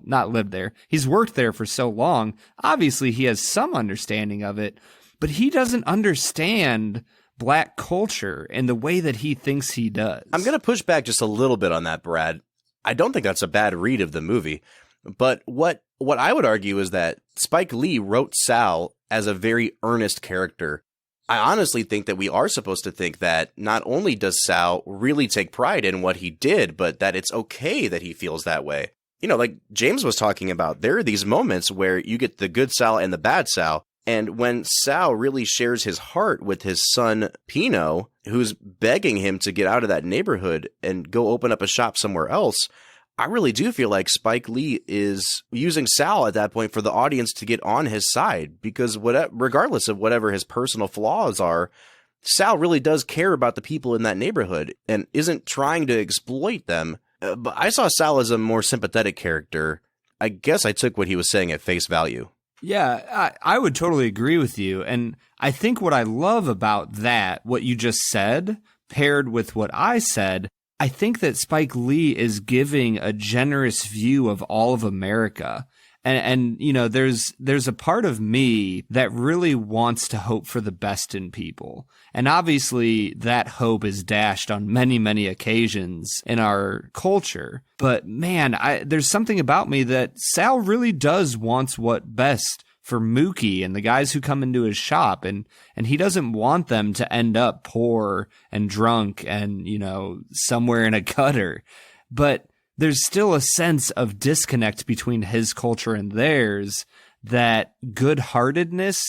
not lived there, he's worked there for so long, obviously he has some understanding of it, but he doesn't understand Black culture in the way that he thinks he does. I'm going to push back just a little bit on that, Brad. I don't think that's a bad read of the movie, but what I would argue is that Spike Lee wrote Sal as a very earnest character. I honestly think that we are supposed to think that not only does Sal really take pride in what he did, but that it's okay that he feels that way. You know, like James was talking about, there are these moments where you get the good Sal and the bad Sal. And when Sal really shares his heart with his son, Pino, who's begging him to get out of that neighborhood and go open up a shop somewhere else, I really do feel like Spike Lee is using Sal at that point for the audience to get on his side, because regardless of whatever his personal flaws are, Sal really does care about the people in that neighborhood and isn't trying to exploit them. But I saw Sal as a more sympathetic character. I guess I took what he was saying at face value. Yeah, I would totally agree with you. And I think what I love about that, what you just said, paired with what I said, I think that Spike Lee is giving a generous view of all of America. And you know, there's a part of me that really wants to hope for the best in people. And obviously that hope is dashed on many, many occasions in our culture. But man, there's something about me that Sal really does wants what's best for Mookie and the guys who come into his shop, and he doesn't want them to end up poor and drunk and, you know, somewhere in a gutter. But there's still a sense of disconnect between his culture and theirs that good-heartedness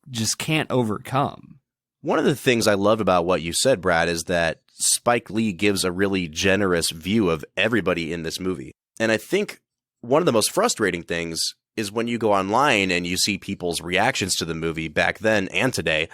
just can't overcome. One of the things I love about what you said, Brad, is that Spike Lee gives a really generous view of everybody in this movie. And I think one of the most frustrating things is when you go online and you see people's reactions to the movie back then and today,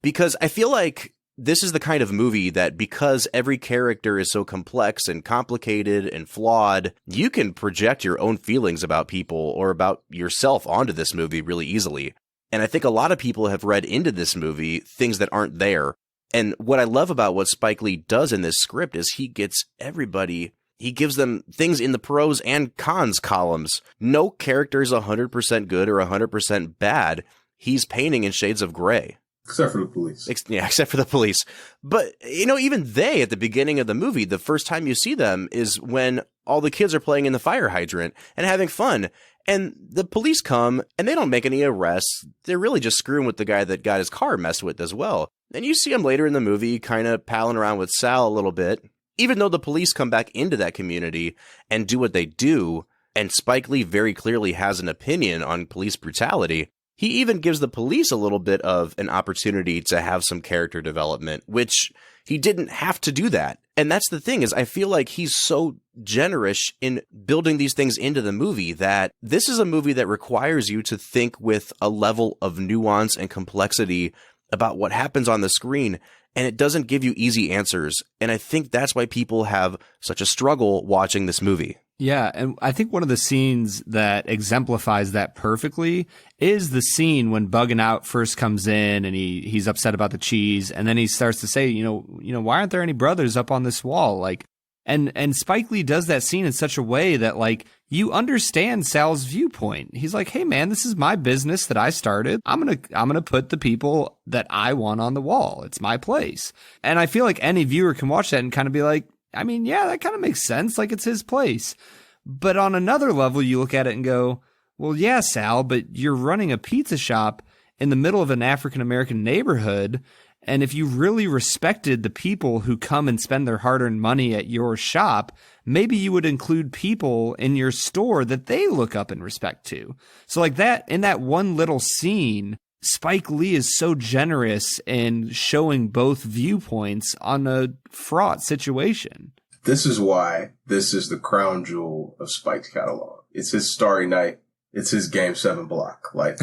because I feel like this is the kind of movie that, because every character is so complex and complicated and flawed, you can project your own feelings about people or about yourself onto this movie really easily. And I think a lot of people have read into this movie things that aren't there. And what I love about what Spike Lee does in this script is he gets everybody, he gives them things in the pros and cons columns. No character is 100% good or 100% bad. He's painting in shades of gray. Except for the police. Except for the police. But, you know, even they, at the beginning of the movie, the first time you see them is when all the kids are playing in the fire hydrant and having fun. And the police come and they don't make any arrests. They're really just screwing with the guy that got his car messed with as well. And you see him later in the movie kind of palling around with Sal a little bit. Even though the police come back into that community and do what they do, and Spike Lee very clearly has an opinion on police brutality, he even gives the police a little bit of an opportunity to have some character development, which he didn't have to do that. And that's the thing, is I feel like he's so generous in building these things into the movie that this is a movie that requires you to think with a level of nuance and complexity about what happens on the screen. And it doesn't give you easy answers. And I think that's why people have such a struggle watching this movie. Yeah, and I think one of the scenes that exemplifies that perfectly is the scene when Buggin' Out first comes in and he's upset about the cheese, and then he starts to say, you know, why aren't there any brothers up on this wall? Like, and Spike Lee does that scene in such a way that, like, you understand Sal's viewpoint. He's like, hey man, this is my business that I started. I'm gonna put the people that I want on the wall. It's my place. And I feel like any viewer can watch that and kind of be like, I mean, yeah, that kind of makes sense. Like, it's his place. But on another level, you look at it and go, well, yeah, Sal, but you're running a pizza shop in the middle of an African-American neighborhood. And if you really respected the people who come and spend their hard-earned money at your shop, maybe you would include people in your store that they look up and respect to. So like that, in that one little scene, Spike Lee is so generous in showing both viewpoints on a fraught situation. This is why this is the crown jewel of Spike's catalog. It's his Starry Night. It's his Game 7 block. Like,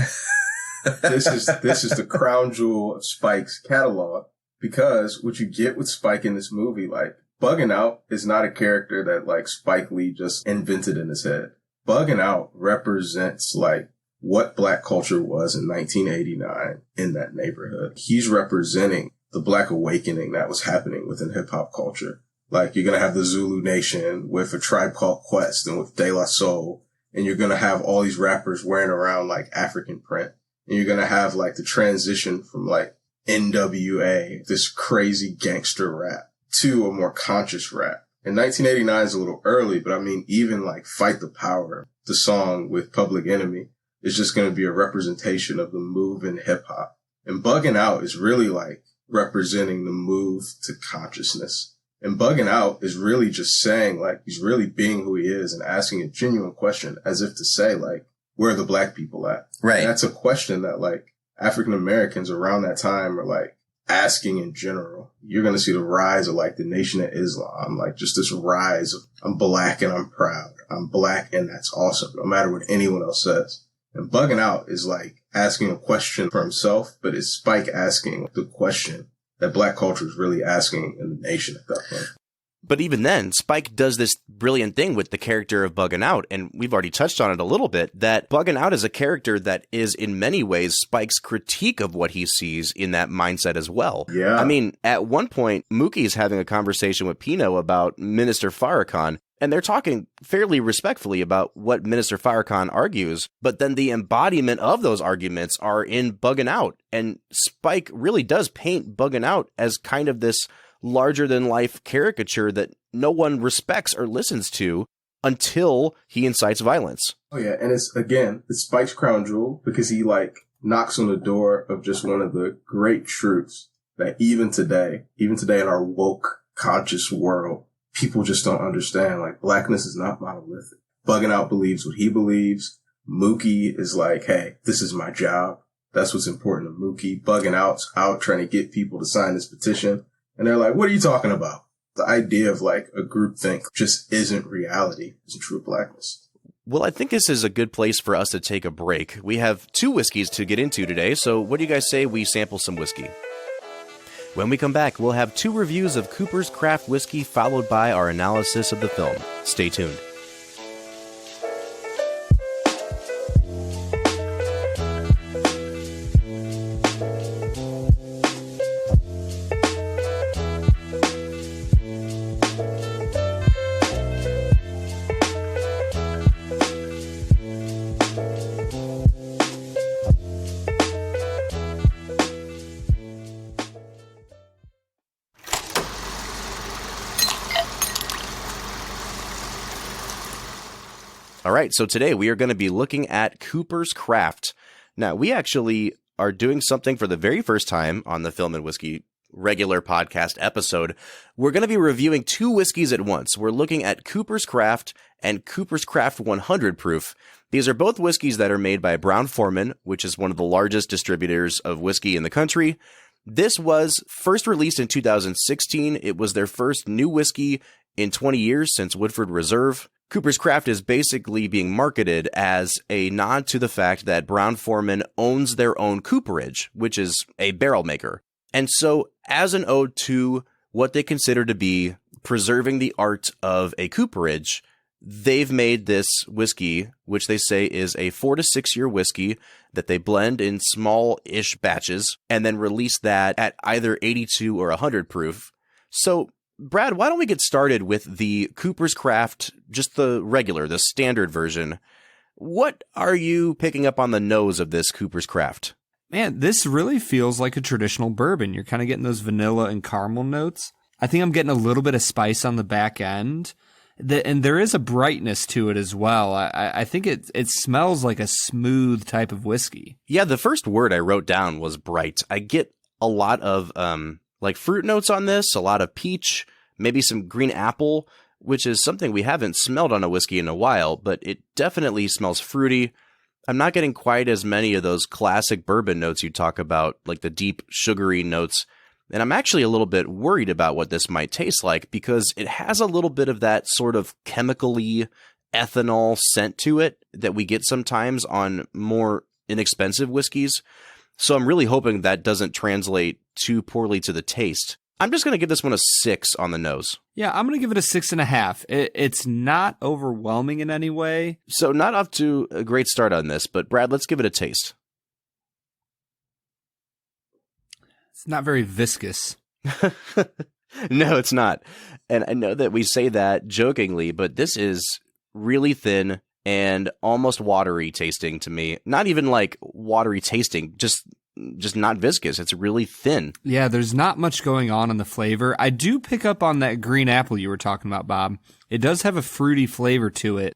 this is the crown jewel of Spike's catalog, because what you get with Spike in this movie, like, Buggin' Out is not a character that, like, Spike Lee just invented in his head. Buggin' Out represents, like, what black culture was in 1989 in that neighborhood. He's representing the black awakening that was happening within hip hop culture. Like, you're going to have the Zulu Nation with A Tribe Called Quest and with De La Soul. And you're going to have all these rappers wearing around like African print. And you're going to have like the transition from like NWA, this crazy gangster rap, to a more conscious rap. And 1989 is a little early, but I mean, even like Fight the Power, the song with Public Enemy, is just going to be a representation of the move in hip hop. And Bugging Out is really like representing the move to consciousness. And Bugging Out is really just saying, like, he's really being who he is and asking a genuine question as if to say, like, where are the black people at? Right. And that's a question that like African Americans around that time are like asking in general. You're going to see the rise of like the Nation of Islam, like just this rise of I'm black and I'm proud. I'm black and that's awesome, no matter what anyone else says. And Bugging Out is like asking a question for himself, but it's Spike asking the question that black culture is really asking in the nation at that point. But even then, Spike does this brilliant thing with the character of Buggin' Out, and we've already touched on it a little bit, that Buggin' Out is a character that is in many ways Spike's critique of what he sees in that mindset as well. Yeah. I mean, at one point, Mookie's having a conversation with Pino about Minister Farrakhan, and they're talking fairly respectfully about what Minister Farrakhan argues, but then the embodiment of those arguments are in Buggin' Out, and Spike really does paint Buggin' Out as kind of this larger-than-life caricature that no one respects or listens to until he incites violence. Oh, yeah, and it's Spike's crown jewel because he, like, knocks on the door of just one of the great truths that even today in our woke, conscious world, people just don't understand. Like, blackness is not monolithic. Buggin' Out believes what he believes. Mookie is like, hey, this is my job. That's what's important to Mookie. Buggin' Out's out trying to get people to sign this petition. And they're like, what are you talking about? The idea of like a groupthink just isn't reality. It's true blackness. Well, I think this is a good place for us to take a break. We have 2 whiskeys to get into today, so what do you guys say we sample some whiskey? When we come back, we'll have 2 reviews of Cooper's Craft whiskey followed by our analysis of the film. Stay tuned. All right, so today we are going to be looking at Cooper's Craft. Now, we actually are doing something for the very first time on the Film and Whiskey regular podcast episode. We're going to be reviewing 2 whiskeys at once. We're looking at Cooper's Craft and Cooper's Craft 100 Proof. These are both whiskeys that are made by Brown-Forman, which is one of the largest distributors of whiskey in the country. This was first released in 2016. It was their first new whiskey in 20 years since Woodford Reserve. Cooper's Craft is basically being marketed as a nod to the fact that Brown-Forman owns their own cooperage, which is a barrel maker. And so, as an ode to what they consider to be preserving the art of a cooperage, they've made this whiskey, which they say is a 4 to 6 year whiskey that they blend in small-ish batches and then release that at either 82 or 100 proof. So, Brad, why don't we get started with the Cooper's Craft, just the regular, the standard version. What are you picking up on the nose of this Cooper's Craft? Man, this really feels like a traditional bourbon. You're kind of getting those vanilla and caramel notes. I think I'm getting a little bit of spice on the back end. And there is a brightness to it as well. I think it smells like a smooth type of whiskey. Yeah, the first word I wrote down was bright. I get a lot of like fruit notes on this, a lot of peach, maybe some green apple, which is something we haven't smelled on a whiskey in a while, but it definitely smells fruity. I'm not getting quite as many of those classic bourbon notes you talk about, like the deep sugary notes. And I'm actually a little bit worried about what this might taste like because it has a little bit of that sort of chemically ethanol scent to it that we get sometimes on more inexpensive whiskeys. So I'm really hoping that doesn't translate too poorly to the taste. I'm just going to give this one a 6 on the nose. Yeah, I'm going to give it a 6.5. It's not overwhelming in any way. So not off to a great start on this, but Brad, let's give it a taste. It's not very viscous. No, it's not. And I know that we say that jokingly, but this is really thin and almost watery tasting to me. Not even like watery tasting, just not viscous. It's really thin. Yeah, there's not much going on in the flavor. I do pick up on that green apple you were talking about, Bob. It does have a fruity flavor to it,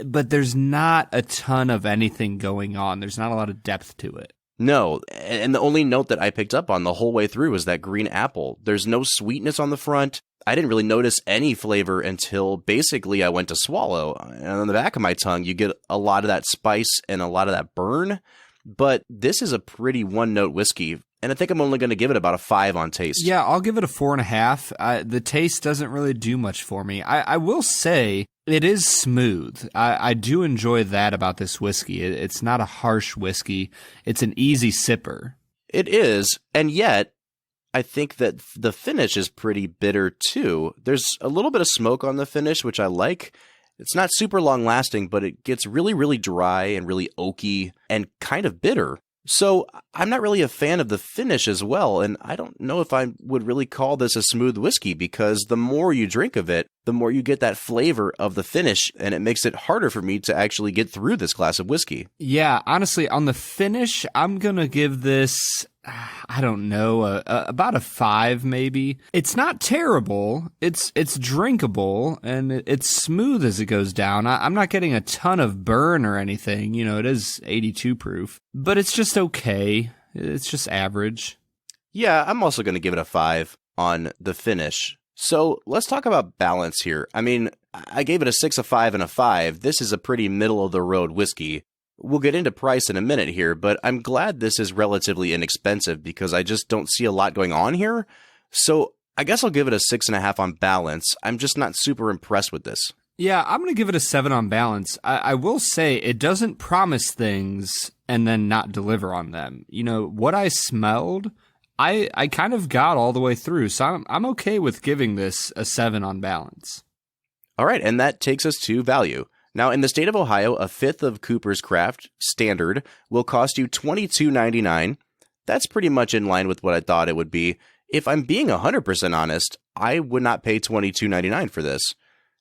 but there's not a ton of anything going on. There's not a lot of depth to it. No, and the only note that I picked up on the whole way through was that green apple. There's no sweetness on the front. I didn't really notice any flavor until basically I went to swallow. And on the back of my tongue, you get a lot of that spice and a lot of that burn. But this is a pretty one-note whiskey, and I think I'm only going to give it about a 5 on taste. Yeah, I'll give it a 4.5. The taste doesn't really do much for me. I will say it is smooth. I do enjoy that about this whiskey. It's not a harsh whiskey. It's an easy sipper. It is, and yet I think that the finish is pretty bitter too. There's a little bit of smoke on the finish, which I like. It's not super long lasting, but it gets really, really dry and really oaky and kind of bitter. So I'm not really a fan of the finish as well, and I don't know if I would really call this a smooth whiskey, because the more you drink of it, the more you get that flavor of the finish, and it makes it harder for me to actually get through this glass of whiskey. Yeah, honestly, on the finish, I'm going to give this, I don't know, about a 5 maybe. It's not terrible. It's drinkable, and it's smooth as it goes down. I'm not getting a ton of burn or anything. You know, it is 82 proof, but it's just okay. It's just average. Yeah, I'm also going to give it a 5 on the finish. So let's talk about balance here. I mean, I gave it a 6, a 5, and a 5. This is a pretty middle-of-the-road whiskey. We'll get into price in a minute here, but I'm glad this is relatively inexpensive because I just don't see a lot going on here. So I guess I'll give it a 6.5 on balance. I'm just not super impressed with this. Yeah, I'm going to give it a 7 on balance. I will say it doesn't promise things and then not deliver on them. You know, what I smelled, I kind of got all the way through, so I'm okay with giving this a 7 on balance. All right, and that takes us to value. Now, in the state of Ohio, a fifth of Cooper's Craft Standard will cost you $22.99. That's pretty much in line with what I thought it would be. If I'm being 100% honest, I would not pay $22.99 for this.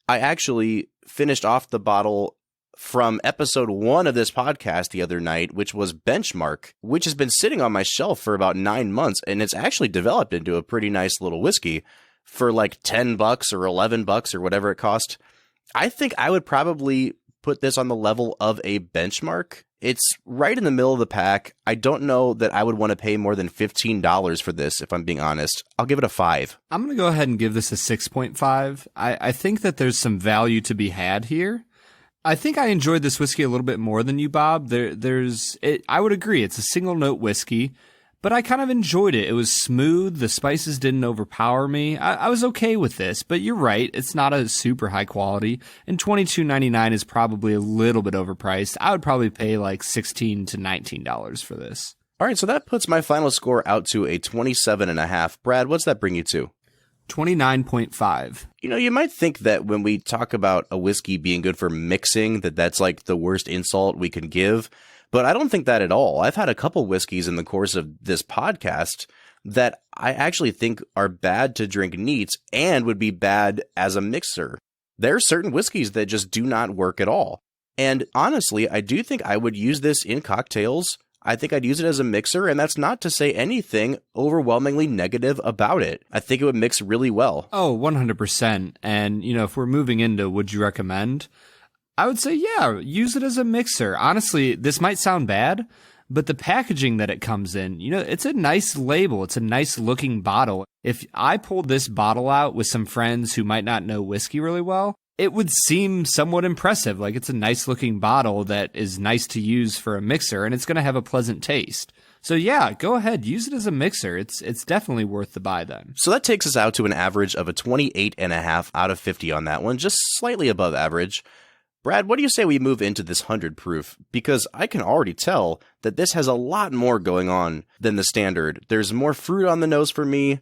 I actually finished off the bottle from episode 1 of this podcast the other night, which was Benchmark, which has been sitting on my shelf for about 9 months, and it's actually developed into a pretty nice little whiskey for like $10 or $11 or whatever it cost. I think I would probably put this on the level of a Benchmark. It's right in the middle of the pack. I don't know that I would want to pay more than $15 for this, if I'm being honest. I'll give it a 5. I'm going to go ahead and give this a 6.5. I think that there's some value to be had here. I think I enjoyed this whiskey a little bit more than you, Bob. I would agree. It's a single note whiskey, but I kind of enjoyed it. It was smooth. The spices didn't overpower me. I was okay with this, but you're right. It's not a super high quality, and $22.99 is probably a little bit overpriced. I would probably pay like $16 to $19 for this. All right, so that puts my final score out to a 27.5. Brad, what's that bring you to? 29.5. You know, you might think that when we talk about a whiskey being good for mixing, that's like the worst insult we can give. But I don't think that at all. I've had a couple whiskeys in the course of this podcast that I actually think are bad to drink neat and would be bad as a mixer. There are certain whiskeys that just do not work at all. And honestly, I do think I would use this in cocktails. I think I'd use it as a mixer, and that's not to say anything overwhelmingly negative about it. I think it would mix really well. Oh, 100%. And, you know, if we're moving into would you recommend, I would say, yeah, use it as a mixer. Honestly, this might sound bad, but the packaging that it comes in, you know, it's a nice label. It's a nice looking bottle. If I pulled this bottle out with some friends who might not know whiskey really well, it would seem somewhat impressive. Like, it's a nice looking bottle that is nice to use for a mixer, and it's going to have a pleasant taste. So yeah, go ahead, use it as a mixer. It's definitely worth the buy then. So that takes us out to an average of a 28.5 out of 50 on that one, just slightly above average. Brad, what do you say we move into this 100 proof? Because I can already tell that this has a lot more going on than the standard. There's more fruit on the nose for me.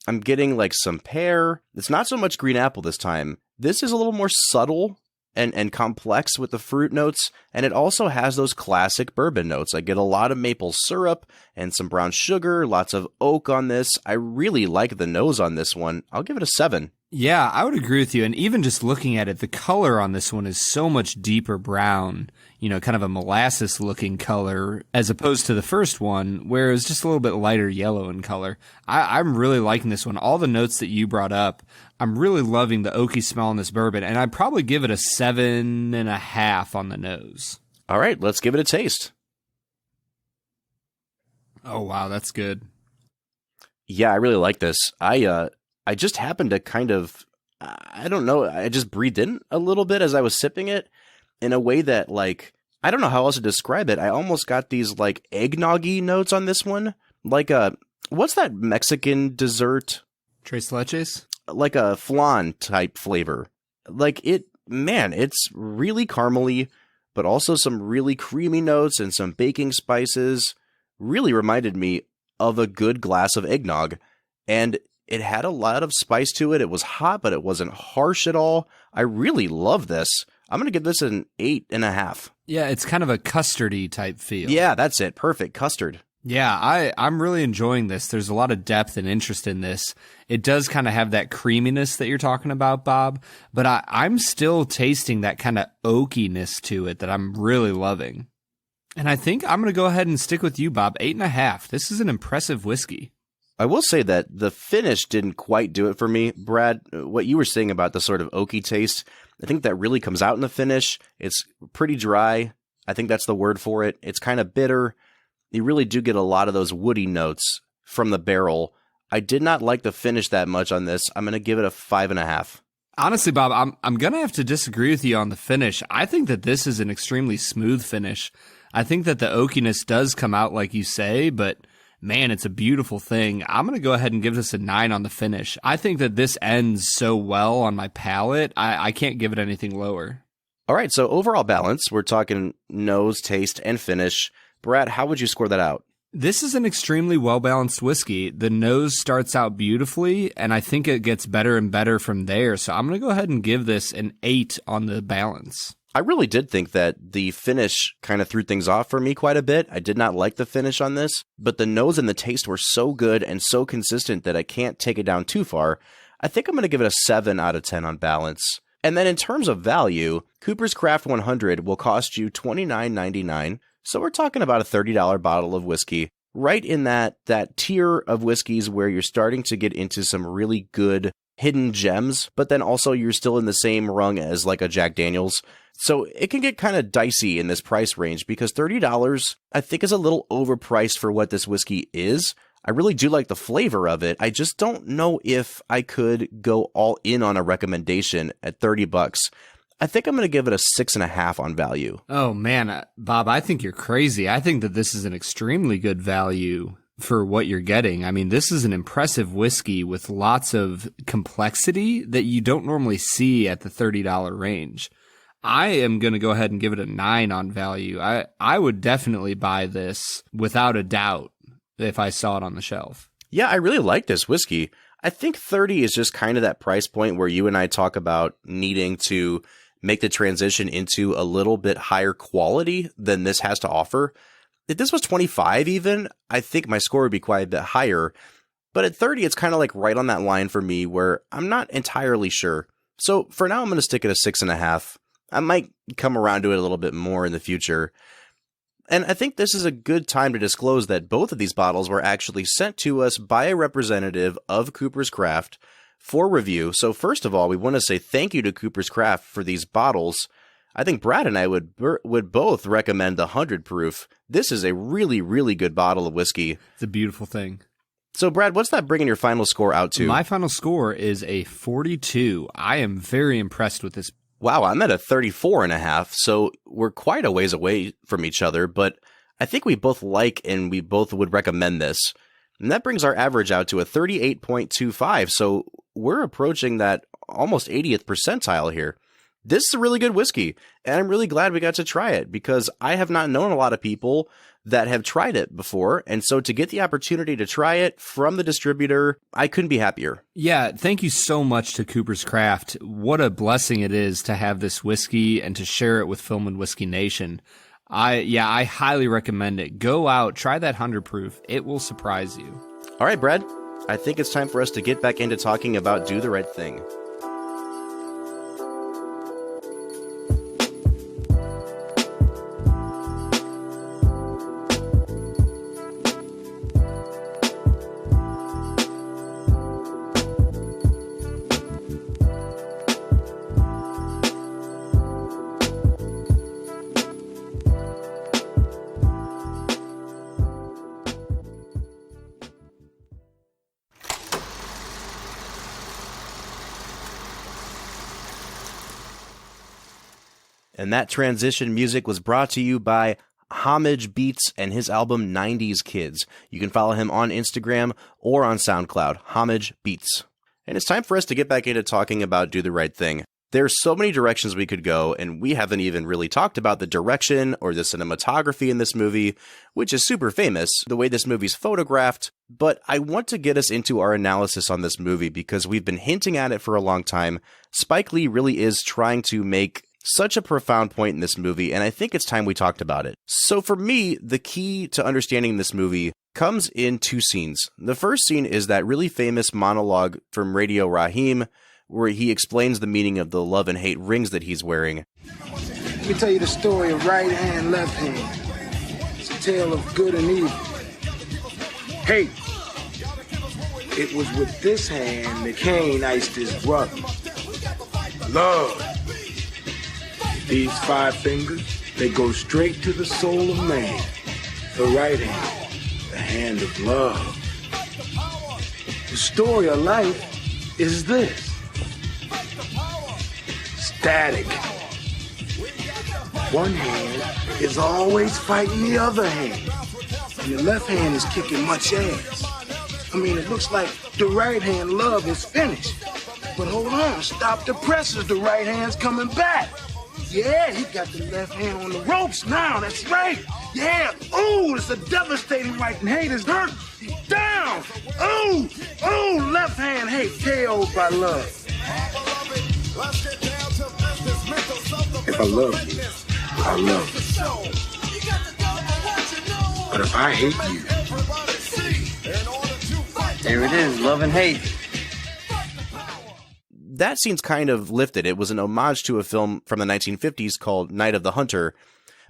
I'm getting like some pear. It's not so much green apple this time. This is a little more subtle and complex with the fruit notes, and it also has those classic bourbon notes. I get a lot of maple syrup and some brown sugar, lots of oak on this. I really like the nose on this one. I'll give it a 7. Yeah, I would agree with you. And even just looking at it, the color on this one is so much deeper brown, kind of a molasses looking color, as opposed to the first one, where it was just a little bit lighter yellow in color. I'm really liking this one. All the notes that you brought up, I'm really loving the oaky smell in this bourbon, and I'd probably give it a 7.5 on the nose. All right, let's give it a taste. Oh, wow, that's good. Yeah, I really like this. I just happened to kind of, I don't know, I just breathed in a little bit as I was sipping it in a way that, like, I don't know how else to describe it. I almost got these, like, eggnoggy notes on this one. Like what's that Mexican dessert? Tres leches? Like a flan type flavor. Like it's really caramely, but also some really creamy notes and some baking spices. Really reminded me of a good glass of eggnog. And it had a lot of spice to it. It was hot, but it wasn't harsh at all. I really love this. I'm going to give this an 8.5. Yeah, it's kind of a custardy type feel. Yeah, that's it. Perfect. Custard. Yeah, I'm really enjoying this. There's a lot of depth and interest in this. It does kind of have that creaminess that you're talking about, Bob, but I'm still tasting that kind of oakiness to it that I'm really loving. And I think I'm going to go ahead and stick with you, Bob. 8.5. This is an impressive whiskey. I will say that the finish didn't quite do it for me. Brad, what you were saying about the sort of oaky taste, I think that really comes out in the finish. It's pretty dry. I think that's the word for it. It's kind of bitter. You really do get a lot of those woody notes from the barrel. I did not like the finish that much on this. I'm going to give it a 5.5. Honestly, Bob, I'm going to have to disagree with you on the finish. I think that this is an extremely smooth finish. I think that the oakiness does come out like you say, but man, it's a beautiful thing. I'm going to go ahead and give this a 9 on the finish. I think that this ends so well on my palate, I can't give it anything lower. All right, so overall balance, we're talking nose, taste, and finish. Brad, how would you score that out? This is an extremely well-balanced whiskey. The nose starts out beautifully, and I think it gets better and better from there. So I'm going to go ahead and give this an 8 on the balance. I really did think that the finish kind of threw things off for me quite a bit. I did not like the finish on this, but the nose and the taste were so good and so consistent that I can't take it down too far. I think I'm going to give it a 7 out of 10 on balance. And then in terms of value, Cooper's Craft 100 will cost you $29.99. So we're talking about a $30 bottle of whiskey, right in that tier of whiskeys where you're starting to get into some really good hidden gems, but then also you're still in the same rung as like a Jack Daniel's. So it can get kind of dicey in this price range because $30 I think is a little overpriced for what this whiskey is. I really do like the flavor of it. I just don't know if I could go all in on a recommendation at $30. I think I'm going to give it a 6.5 on value. Oh man, Bob, I think you're crazy. I think that this is an extremely good value for what you're getting. I mean, this is an impressive whiskey with lots of complexity that you don't normally see at the $30 range. I am going to go ahead and give it a 9 on value. I would definitely buy this without a doubt if I saw it on the shelf. Yeah, I really like this whiskey. I think 30 is just kind of that price point where you and I talk about needing to make the transition into a little bit higher quality than this has to offer. If this was 25 even, I think my score would be quite a bit higher. But at 30, it's kind of like right on that line for me where I'm not entirely sure. So for now, I'm going to stick at a 6.5. I might come around to it a little bit more in the future. And I think this is a good time to disclose that both of these bottles were actually sent to us by a representative of Cooper's Craft for review. So first of all, we want to say thank you to Cooper's Craft for these bottles. I think Brad and I would both recommend the 100 proof. This is a really, really good bottle of whiskey. It's a beautiful thing. So Brad, what's that bringing your final score out to? My final score is a 42. I am very impressed with this. Wow, I'm at a 34.5, so we're quite a ways away from each other, but I think we both like and we both would recommend this. And that brings our average out to a 38.25, so we're approaching that almost 80th percentile here. This is a really good whiskey, and I'm really glad we got to try it because I have not known a lot of people that have tried it before. And so to get the opportunity to try it from the distributor, I couldn't be happier. Yeah, thank you so much to Cooper's Craft. What a blessing it is to have this whiskey and to share it with Film and Whiskey Nation. I highly recommend it. Go out, try that 100 proof. It will surprise you. All right, Brad, I think it's time for us to get back into talking about Do the Right Thing. And that transition music was brought to you by Homage Beats and his album 90s Kids. You can follow him on Instagram or on SoundCloud, Homage Beats. And it's time for us to get back into talking about Do the Right Thing. There's so many directions we could go, and we haven't even really talked about the direction or the cinematography in this movie, which is super famous, the way this movie's photographed. But I want to get us into our analysis on this movie because we've been hinting at it for a long time. Spike Lee really is trying to make such a profound point in this movie, and I think it's time we talked about it. So for me, the key to understanding this movie comes in two scenes. The first scene is that really famous monologue from Radio Raheem, where he explains the meaning of the love and hate rings that he's wearing. Let me tell you the story of right hand, left hand. It's a tale of good and evil. Hate. It was with this hand that Cain iced his brother. Love. These 5 fingers, they go straight to the soul of man. The right hand, the hand of love. The story of life is this. Static. One hand is always fighting the other hand. And the left hand is kicking much ass. I mean, it looks like the right hand love is finished. But hold on, stop the presses, the right hand's coming back. Yeah, he got the left hand on the ropes now, that's right. Yeah, ooh, it's a devastating right and hate is hurt. Down, ooh, left hand hate KO'd by love. If I love you, I love you. But if I hate you, There it is, love and hate. That scene's kind of lifted. It was an homage to a film from the 1950s called Night of the Hunter.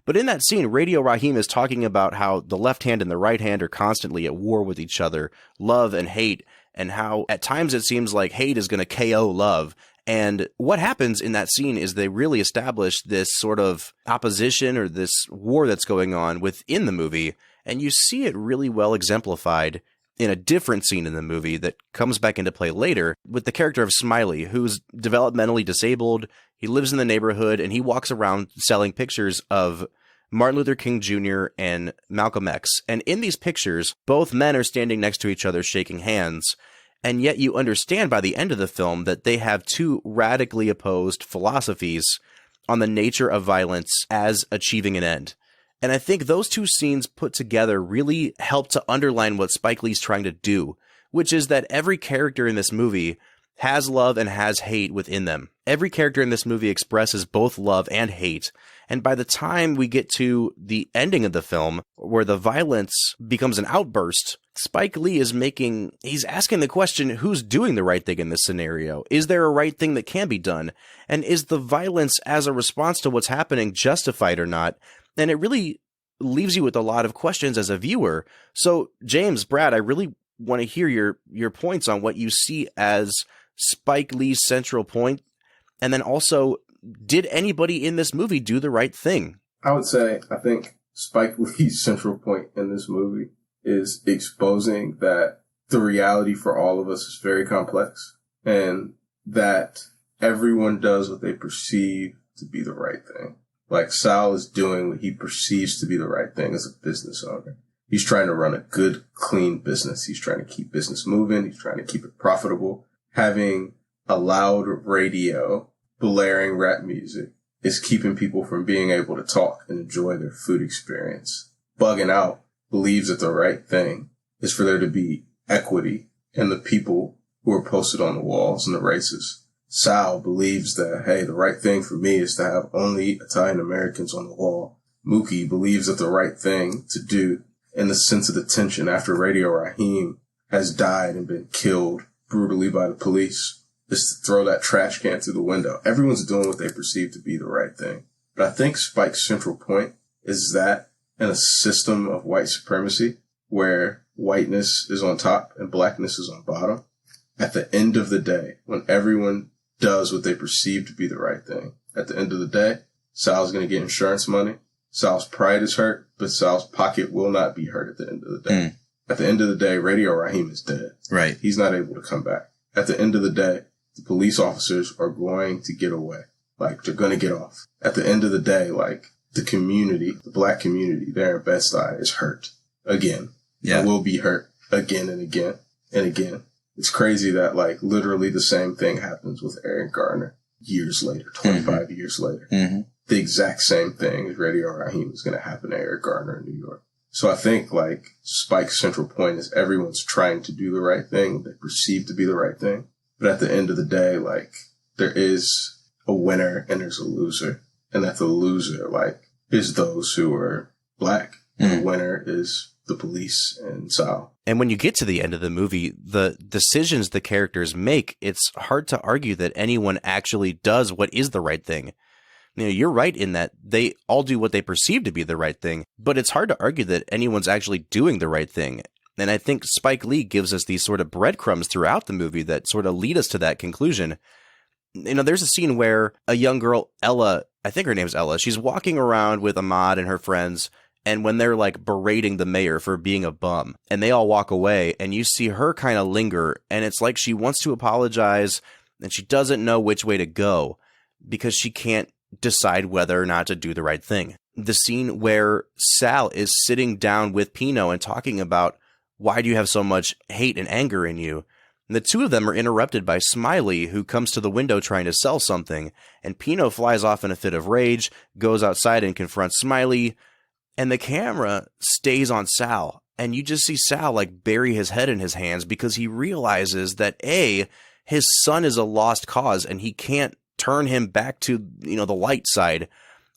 But in that scene, Radio Raheem is talking about how the left hand and the right hand are constantly at war with each other, love and hate, and how at times it seems like hate is going to KO love. And what happens in that scene is they really establish this sort of opposition or this war that's going on within the movie, and you see it really well exemplified in a different scene in the movie that comes back into play later with the character of Smiley, who's developmentally disabled. He lives in the neighborhood and he walks around selling pictures of Martin Luther King Jr. and Malcolm X. And in these pictures, both men are standing next to each other shaking hands. And yet you understand by the end of the film that they have two radically opposed philosophies on the nature of violence as achieving an end. And I think those two scenes put together really help to underline what Spike Lee's trying to do, which is that every character in this movie has love and has hate within them. Every character in this movie expresses both love and hate. And by the time we get to the ending of the film, where the violence becomes an outburst, Spike Lee he's asking the question, who's doing the right thing in this scenario? Is there a right thing that can be done? And is the violence as a response to what's happening justified or not? And it really leaves you with a lot of questions as a viewer. So, James, Brad, I really want to hear your points on what you see as Spike Lee's central point. And then also, did anybody in this movie do the right thing? I would say, I think Spike Lee's central point in this movie is exposing that the reality for all of us is very complex and that everyone does what they perceive to be the right thing. Like Sal is doing what he perceives to be the right thing as a business owner. He's trying to run a good, clean business. He's trying to keep business moving. He's trying to keep it profitable. Having a loud radio blaring rap music is keeping people from being able to talk and enjoy their food experience. Bugging Out believes that the right thing is for there to be equity in the people who are posted on the walls and the races. Sal believes that, hey, the right thing for me is to have only Italian Americans on the wall. Mookie believes that the right thing to do in the sense of the tension after Radio Raheem has died and been killed brutally by the police is to throw that trash can through the window. Everyone's doing what they perceive to be the right thing. But I think Spike's central point is that in a system of white supremacy where whiteness is on top and blackness is on bottom, at the end of the day, when everyone does what they perceive to be the right thing, at the end of the day, Sal's going to get insurance money. Sal's pride is hurt, but Sal's pocket will not be hurt at the end of the day. At the end of the day, Radio Raheem is dead. Right. He's not able to come back. At the end of the day, the police officers are going to get away. Like, they're going to get off. At the end of the day, like, the community, the black community there in Bed-Stuy is hurt again. Yeah. And will be hurt again and again and again. It's crazy that, like, literally the same thing happens with Eric Garner years later, 25 years later. The exact same thing as Radio Raheem is going to happen to Eric Garner in New York. So I think, like, Spike's central point is everyone's trying to do the right thing, they perceive to be the right thing. But at the end of the day, like, there is a winner and there's a loser. And that the loser, like, is those who are black. And the winner is the police and Sal. And when you get to the end of the movie, the decisions the characters make, it's hard to argue that anyone actually does what is the right thing. You know, you're right in that they all do what they perceive to be the right thing, but it's hard to argue that anyone's actually doing the right thing. And I think Spike Lee gives us these sort of breadcrumbs throughout the movie that sort of lead us to that conclusion. You know, there's a scene where a young girl, Ella, I think her name's Ella, she's walking around with Ahmad and her friends, and when they're like berating the mayor for being a bum, and they all walk away, and you see her kind of linger, and it's like she wants to apologize, and she doesn't know which way to go, because she can't decide whether or not to do the right thing. The scene where Sal is sitting down with Pino and talking about, why do you have so much hate and anger in you? And the two of them are interrupted by Smiley, who comes to the window trying to sell something, and Pino flies off in a fit of rage, goes outside and confronts Smiley, and the camera stays on Sal, and you just see Sal like bury his head in his hands because he realizes that A, his son is a lost cause and he can't turn him back to, you know, the light side.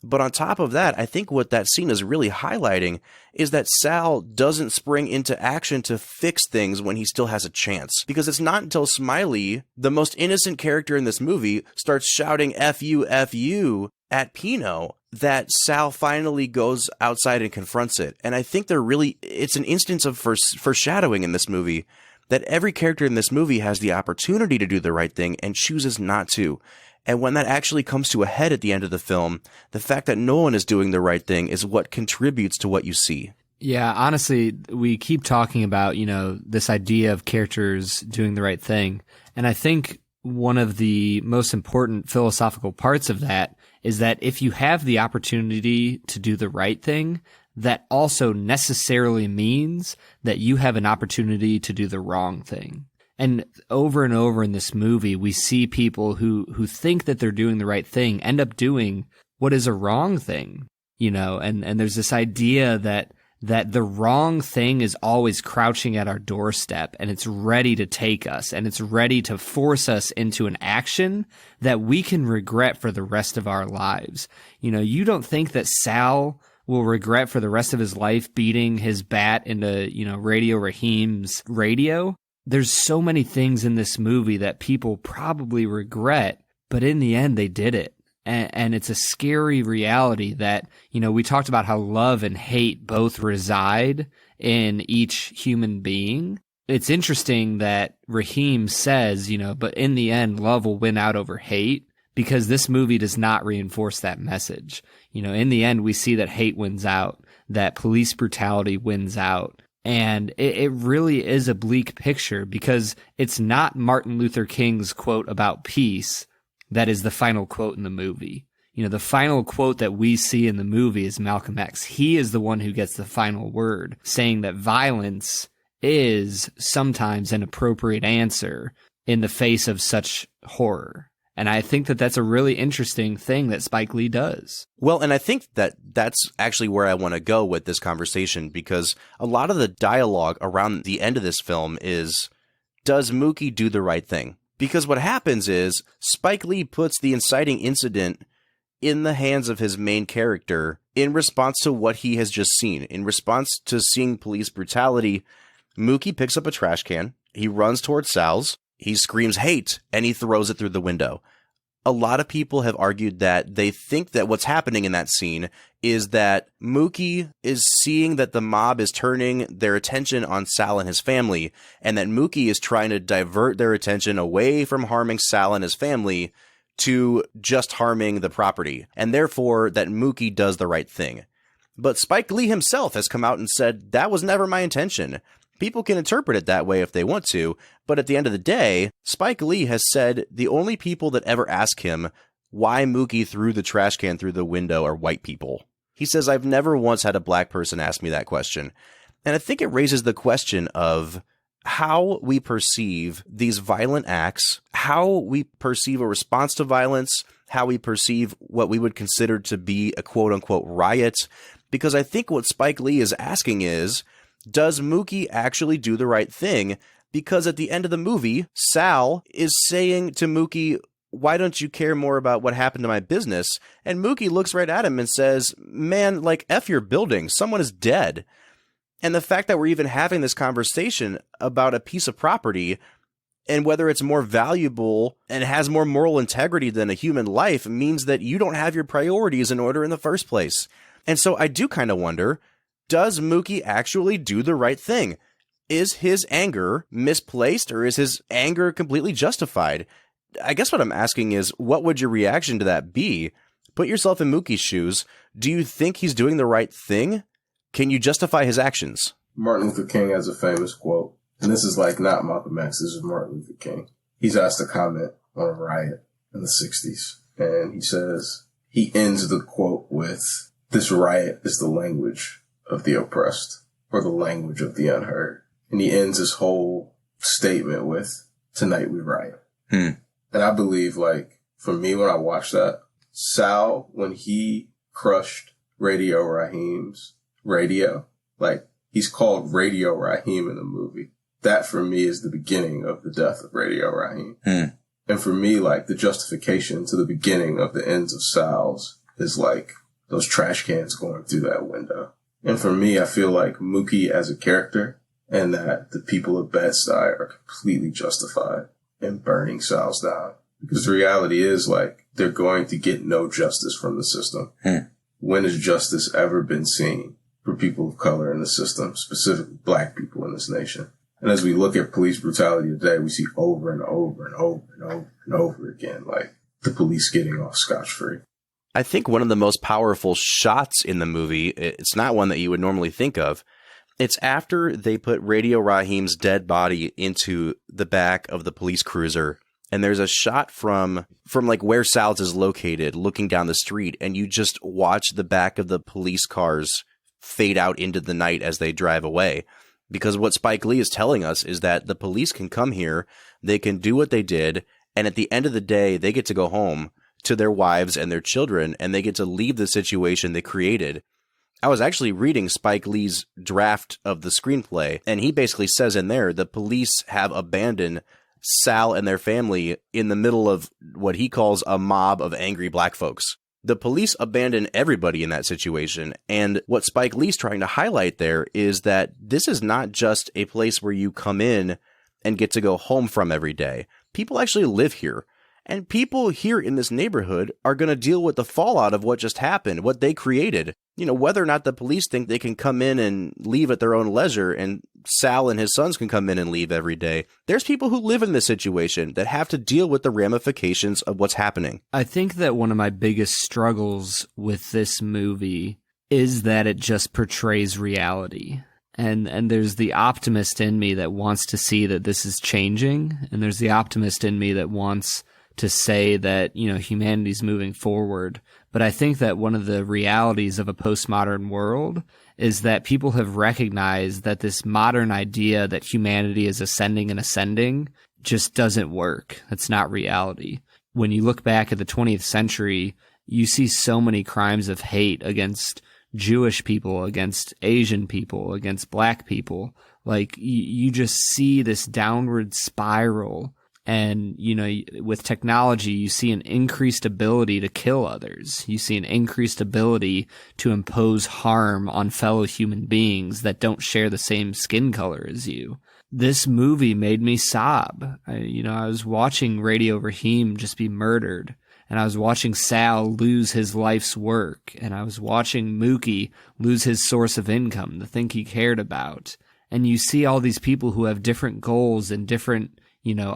But on top of that, I think what that scene is really highlighting is that Sal doesn't spring into action to fix things when he still has a chance. Because it's not until Smiley, the most innocent character in this movie, starts shouting F you at Pino that Sal finally goes outside and confronts it. And I think it's an instance of foreshadowing in this movie that every character in this movie has the opportunity to do the right thing and chooses not to. And when that actually comes to a head at the end of the film, the fact that no one is doing the right thing is what contributes to what you see. Yeah, honestly, we keep talking about, you know, this idea of characters doing the right thing. And I think one of the most important philosophical parts of that is that if you have the opportunity to do the right thing, that also necessarily means that you have an opportunity to do the wrong thing. And over in this movie, we see people who think that they're doing the right thing end up doing what is a wrong thing, you know, and there's this idea that the wrong thing is always crouching at our doorstep and it's ready to take us and it's ready to force us into an action that we can regret for the rest of our lives. You know, you don't think that Sal will regret for the rest of his life beating his bat into, you know, Radio Raheem's radio? There's so many things in this movie that people probably regret, but in the end, they did it. And it's a scary reality that, you know, we talked about how love and hate both reside in each human being. It's interesting that Raheem says, you know, but in the end, love will win out over hate, because this movie does not reinforce that message. You know, in the end, we see that hate wins out, that police brutality wins out. And it really is a bleak picture, because it's not Martin Luther King's quote about peace that is the final quote in the movie. You know, the final quote that we see in the movie is Malcolm X. He is the one who gets the final word, saying that violence is sometimes an appropriate answer in the face of such horror. And I think that that's a really interesting thing that Spike Lee does. Well, and I think that that's actually where I want to go with this conversation, because a lot of the dialogue around the end of this film is, does Mookie do the right thing? Because what happens is Spike Lee puts the inciting incident in the hands of his main character in response to what he has just seen. In response to seeing police brutality, Mookie picks up a trash can, he runs towards Sal's, he screams hate, and he throws it through the window. A lot of people have argued that they think that what's happening in that scene is that Mookie is seeing that the mob is turning their attention on Sal and his family, and that Mookie is trying to divert their attention away from harming Sal and his family to just harming the property, and therefore that Mookie does the right thing. But Spike Lee himself has come out and said, that was never my intention. People can interpret it that way if they want to, but at the end of the day, Spike Lee has said the only people that ever ask him why Mookie threw the trash can through the window are white people. He says, I've never once had a black person ask me that question. And I think it raises the question of how we perceive these violent acts, how we perceive a response to violence, how we perceive what we would consider to be a quote-unquote riot. Because I think what Spike Lee is asking is, does Mookie actually do the right thing? Because at the end of the movie, Sal is saying to Mookie, why don't you care more about what happened to my business? And Mookie looks right at him and says, man, like, F your building. Someone is dead. And the fact that we're even having this conversation about a piece of property and whether it's more valuable and has more moral integrity than a human life means that you don't have your priorities in order in the first place. And so I do kind of wonder, does Mookie actually do the right thing? Is his anger misplaced, or is his anger completely justified? I guess what I'm asking is, what would your reaction to that be? Put yourself in Mookie's shoes. Do you think he's doing the right thing? Can you justify his actions? Martin Luther King has a famous quote, and this is like not Malcolm X, this is Martin Luther King. He's asked to comment on a riot in the 60s, and he says, he ends the quote with, this riot is the language of the oppressed, or the language of the unheard. And he ends his whole statement with, tonight we riot. And I believe, like, for me, when I watched that, Sal, when he crushed Radio Raheem's radio, like, he's called Radio Raheem in the movie. That, for me, is the beginning of the death of Radio Raheem. And for me, like, the justification to the beginning of the ends of Sal's is, like, those trash cans going through that window. And for me, I feel like Mookie as a character and that the people of Bed-Stuy are completely justified in burning Sal's down. Because the reality is, like, they're going to get no justice from the system. When has justice ever been seen for people of color in the system, specifically black people in this nation? And as we look at police brutality today, we see over and over and over and over and over again, like, the police getting off scotch-free. I think one of the most powerful shots in the movie, it's not one that you would normally think of. It's after they put Radio Raheem's dead body into the back of the police cruiser. And there's a shot from like where Sal's is located, looking down the street. And you just watch the back of the police cars fade out into the night as they drive away. Because what Spike Lee is telling us is that the police can come here, they can do what they did, and at the end of the day, they get to go home to their wives and their children, and they get to leave the situation they created. I was actually reading Spike Lee's draft of the screenplay, and he basically says in there the police have abandoned Sal and their family in the middle of what he calls a mob of angry black folks. The police abandon everybody in that situation, and what Spike Lee's trying to highlight there is that this is not just a place where you come in and get to go home from every day. People actually live here. And people here in this neighborhood are going to deal with the fallout of what just happened, what they created. You know, whether or not the police think they can come in and leave at their own leisure and Sal and his sons can come in and leave every day. There's people who live in this situation that have to deal with the ramifications of what's happening. I think that one of my biggest struggles with this movie is that it just portrays reality. And there's the optimist in me that wants to see that this is changing. And there's the optimist in me that wants to say that, you know, humanity's moving forward. But I think that one of the realities of a postmodern world is that people have recognized that this modern idea that humanity is ascending and ascending just doesn't work. It's not reality. when you look back at the 20th century, you see so many crimes of hate against Jewish people, against Asian people, against black people. Like you just see this downward spiral. And, you know, with technology, you see an increased ability to kill others. You see an increased ability to impose harm on fellow human beings that don't share the same skin color as you. This movie made me sob. I was watching Radio Raheem just be murdered. And I was watching Sal lose his life's work. And I was watching Mookie lose his source of income, the thing he cared about. And you see all these people who have different goals and different,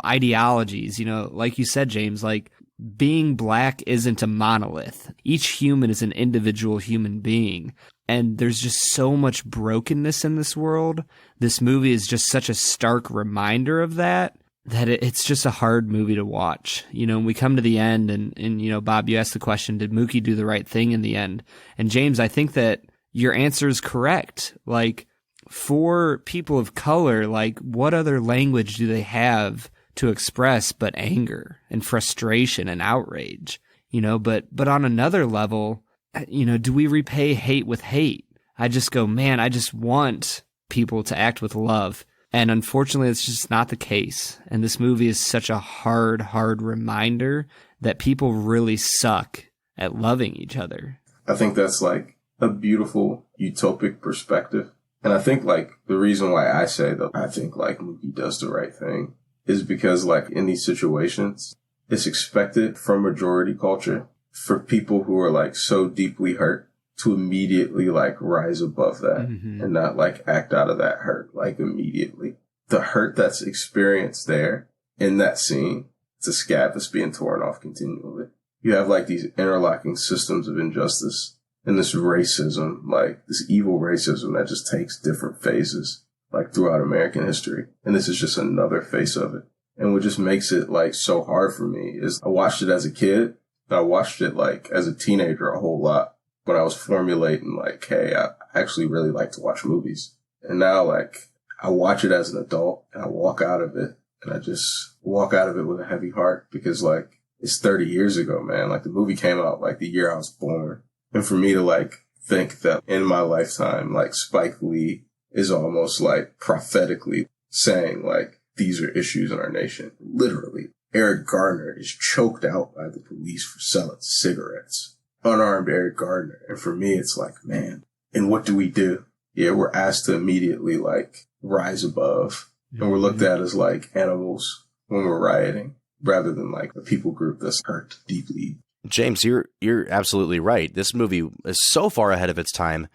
ideologies. Like you said, James, like being black isn't a monolith. Each human is an individual human being. And there's just so much brokenness in this world. This movie is just such a stark reminder of that it's just a hard movie to watch. And we come to the end and Bob, you asked the question, did Mookie do the right thing in the end? And James, I think that your answer is correct. Like, for people of color, like, what other language do they have to express but anger and frustration and outrage? But on another level, do we repay hate with hate? I just go, man, I just want people to act with love. And unfortunately, it's just not the case. And this movie is such a hard reminder that people really suck at loving each other. I think that's like a beautiful utopic perspective. And I think like the reason why I say that I think like Mookie does the right thing is because like in these situations, it's expected from majority culture for people who are like so deeply hurt to immediately like rise above that and not like act out of that hurt like immediately. The hurt that's experienced there in that scene, it's a scab that's being torn off continually. You have like these interlocking systems of injustice and this racism, like this evil racism that just takes different phases like throughout American history. And this is just another face of it. And what just makes it like so hard for me is I watched it as a kid. And I watched it like as a teenager a whole lot when I was formulating like, hey, I actually really like to watch movies. And now like I watch it as an adult and I walk out of it and I just walk out of it with a heavy heart because like it's 30 years ago, man. Like the movie came out like the year I was born. And for me to like think that in my lifetime, like Spike Lee is almost like prophetically saying like these are issues in our nation. Literally, Eric Garner is choked out by the police for selling cigarettes. Unarmed Eric Garner. And for me, it's like, man, and what do we do? Yeah, we're asked to immediately like rise above. And we're looked at as like animals when we're rioting rather than like a people group that's hurt deeply. James, you're absolutely right. This movie is so far ahead of its time.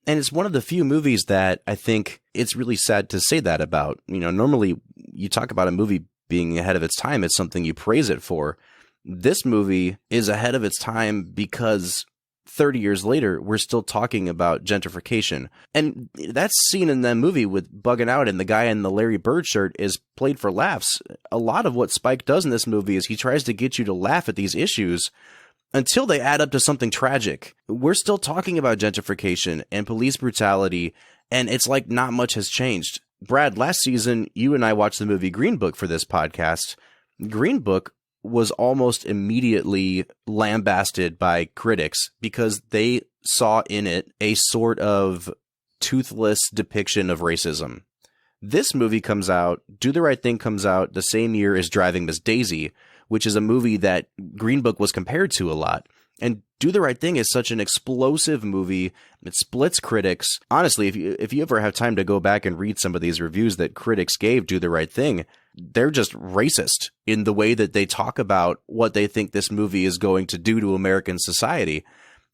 And it's one of the few movies that I think it's really sad to say that about. Normally you talk about a movie being ahead of its time, it's something you praise it for. This movie is ahead of its time because 30 years later, we're still talking about gentrification. And that scene in that movie with Bugging Out and the guy in the Larry Bird shirt is played for laughs. A lot of what Spike does in this movie is he tries to get you to laugh at these issues until they add up to something tragic. We're still talking about gentrification and police brutality, and it's like not much has changed. Brad, last season, you and I watched the movie Green Book for this podcast. Green Book was almost immediately lambasted by critics because they saw in it a sort of toothless depiction of racism. This movie comes out, Do the Right Thing comes out the same year as Driving Miss Daisy, which is a movie that Green Book was compared to a lot. And Do the Right Thing is such an explosive movie. It splits critics. Honestly, if you ever have time to go back and read some of these reviews that critics gave Do the Right Thing, they're just racist in the way that they talk about what they think this movie is going to do to American society.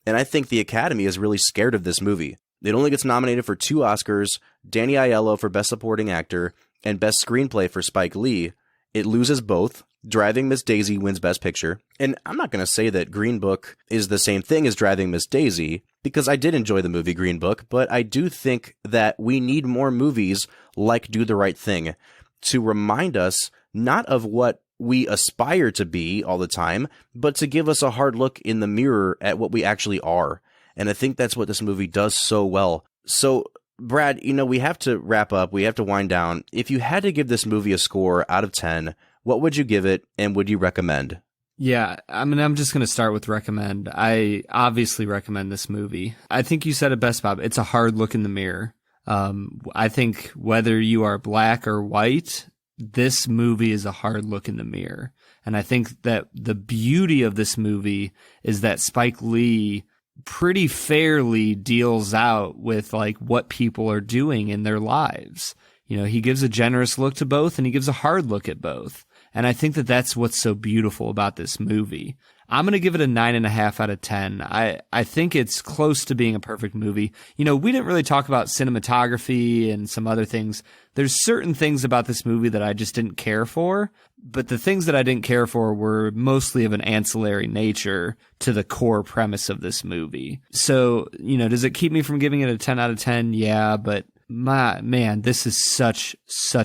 And I think the Academy is really scared of this movie. It only gets nominated for 2 Oscars, Danny Aiello for Best Supporting Actor and Best Screenplay for Spike Lee. It loses both. Driving Miss Daisy wins Best Picture. And I'm not going to say that Green Book is the same thing as Driving Miss Daisy, because I did enjoy the movie Green Book, but I do think that we need more movies like Do the Right Thing to remind us not of what we aspire to be all the time, but to give us a hard look in the mirror at what we actually are. And I think that's what this movie does so well. So, Brad, we have to wrap up. We have to wind down. If you had to give this movie a score out of 10, what would you give it and would you recommend? Yeah, I mean, I'm just going to start with recommend. I obviously recommend this movie. I think you said it best, Bob. It's a hard look in the mirror. I think whether you are black or white, this movie is a hard look in the mirror. And I think that the beauty of this movie is that Spike Lee pretty fairly deals out with like what people are doing in their lives. You know, he gives a generous look to both and he gives a hard look at both. And I think that that's what's so beautiful about this movie. I'm going to give it a 9.5 out of 10. I think it's close to being a perfect movie. You know, we didn't really talk about cinematography and some other things. There's certain things about this movie that I just didn't care for, but the things that I didn't care for were mostly of an ancillary nature to the core premise of this movie. So, you know, does it keep me from giving it a 10 out of 10? Yeah, but man, this is such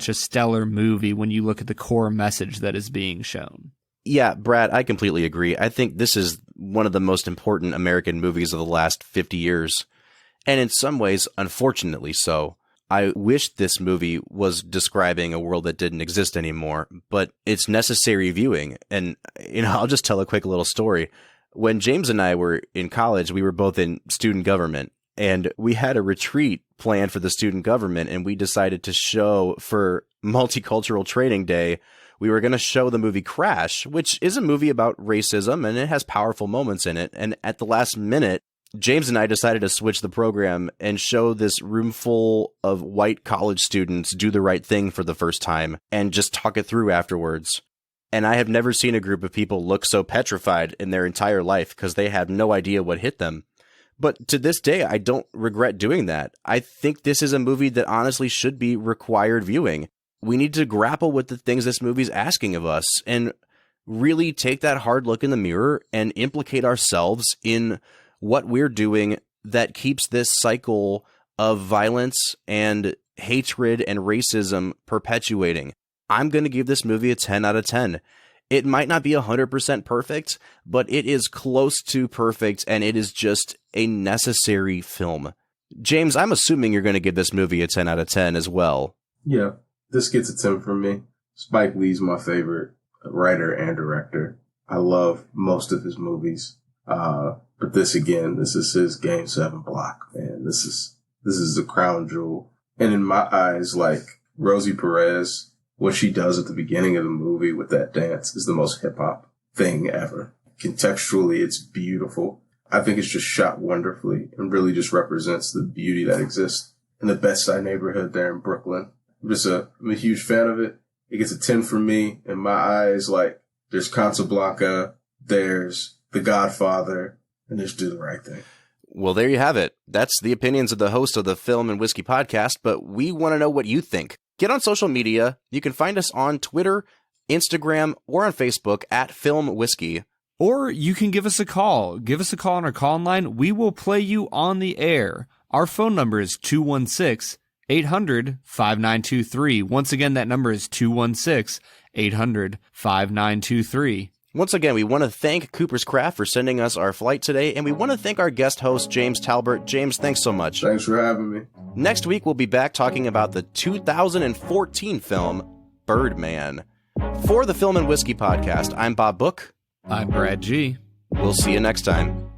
a stellar movie when you look at the core message that is being shown. Yeah, Brad, I completely agree. I think this is one of the most important American movies of the last 50 years. And in some ways, unfortunately so. I wish this movie was describing a world that didn't exist anymore, but it's necessary viewing. And, you know, I'll just tell a quick little story. When James and I were in college, we were both in student government. And we had a retreat planned for the student government, and we decided to show for Multicultural Training Day, we were going to show the movie Crash, which is a movie about racism, and it has powerful moments in it. And at the last minute, James and I decided to switch the program and show this room full of white college students do the right thing for the first time and just talk it through afterwards. And I have never seen a group of people look so petrified in their entire life because they have no idea what hit them. But to this day, I don't regret doing that. I think this is a movie that honestly should be required viewing. We need to grapple with the things this movie's asking of us and really take that hard look in the mirror and implicate ourselves in what we're doing that keeps this cycle of violence and hatred and racism perpetuating. I'm going to give this movie a 10 out of 10. It might not be 100% perfect, but it is close to perfect, and it is just a necessary film. James, I'm assuming you're going to give this movie a 10 out of 10 as well. Yeah, this gets a 10 from me. Spike Lee's my favorite writer and director. I love most of his movies. But this is his Game 7 block, man. This is the crown jewel. And in my eyes, like Rosie Perez, what she does at the beginning of the movie with that dance is the most hip-hop thing ever. Contextually, it's beautiful. I think it's just shot wonderfully and really just represents the beauty that exists in the Best Side neighborhood there in Brooklyn. I'm a huge fan of it. It gets a 10 from me. In my eyes, like, there's Casablanca, there's The Godfather, and there's Do the Right Thing. Well, there you have it. That's the opinions of the host of the Film and Whiskey podcast, but we want to know what you think. Get on social media. You can find us on Twitter, Instagram, or on Facebook at Film Whiskey. Or you can give us a call. Give us a call on our call line. We will play you on the air. Our phone number is 216-800-5923. Once again, that number is 216-800-5923. Once again, we want to thank Cooper's Craft for sending us our flight today, and we want to thank our guest host, James Talbert. James, thanks so much. Thanks for having me. Next week, we'll be back talking about the 2014 film, Birdman. For the Film and Whiskey podcast, I'm Bob Book. I'm Brad G. We'll see you next time.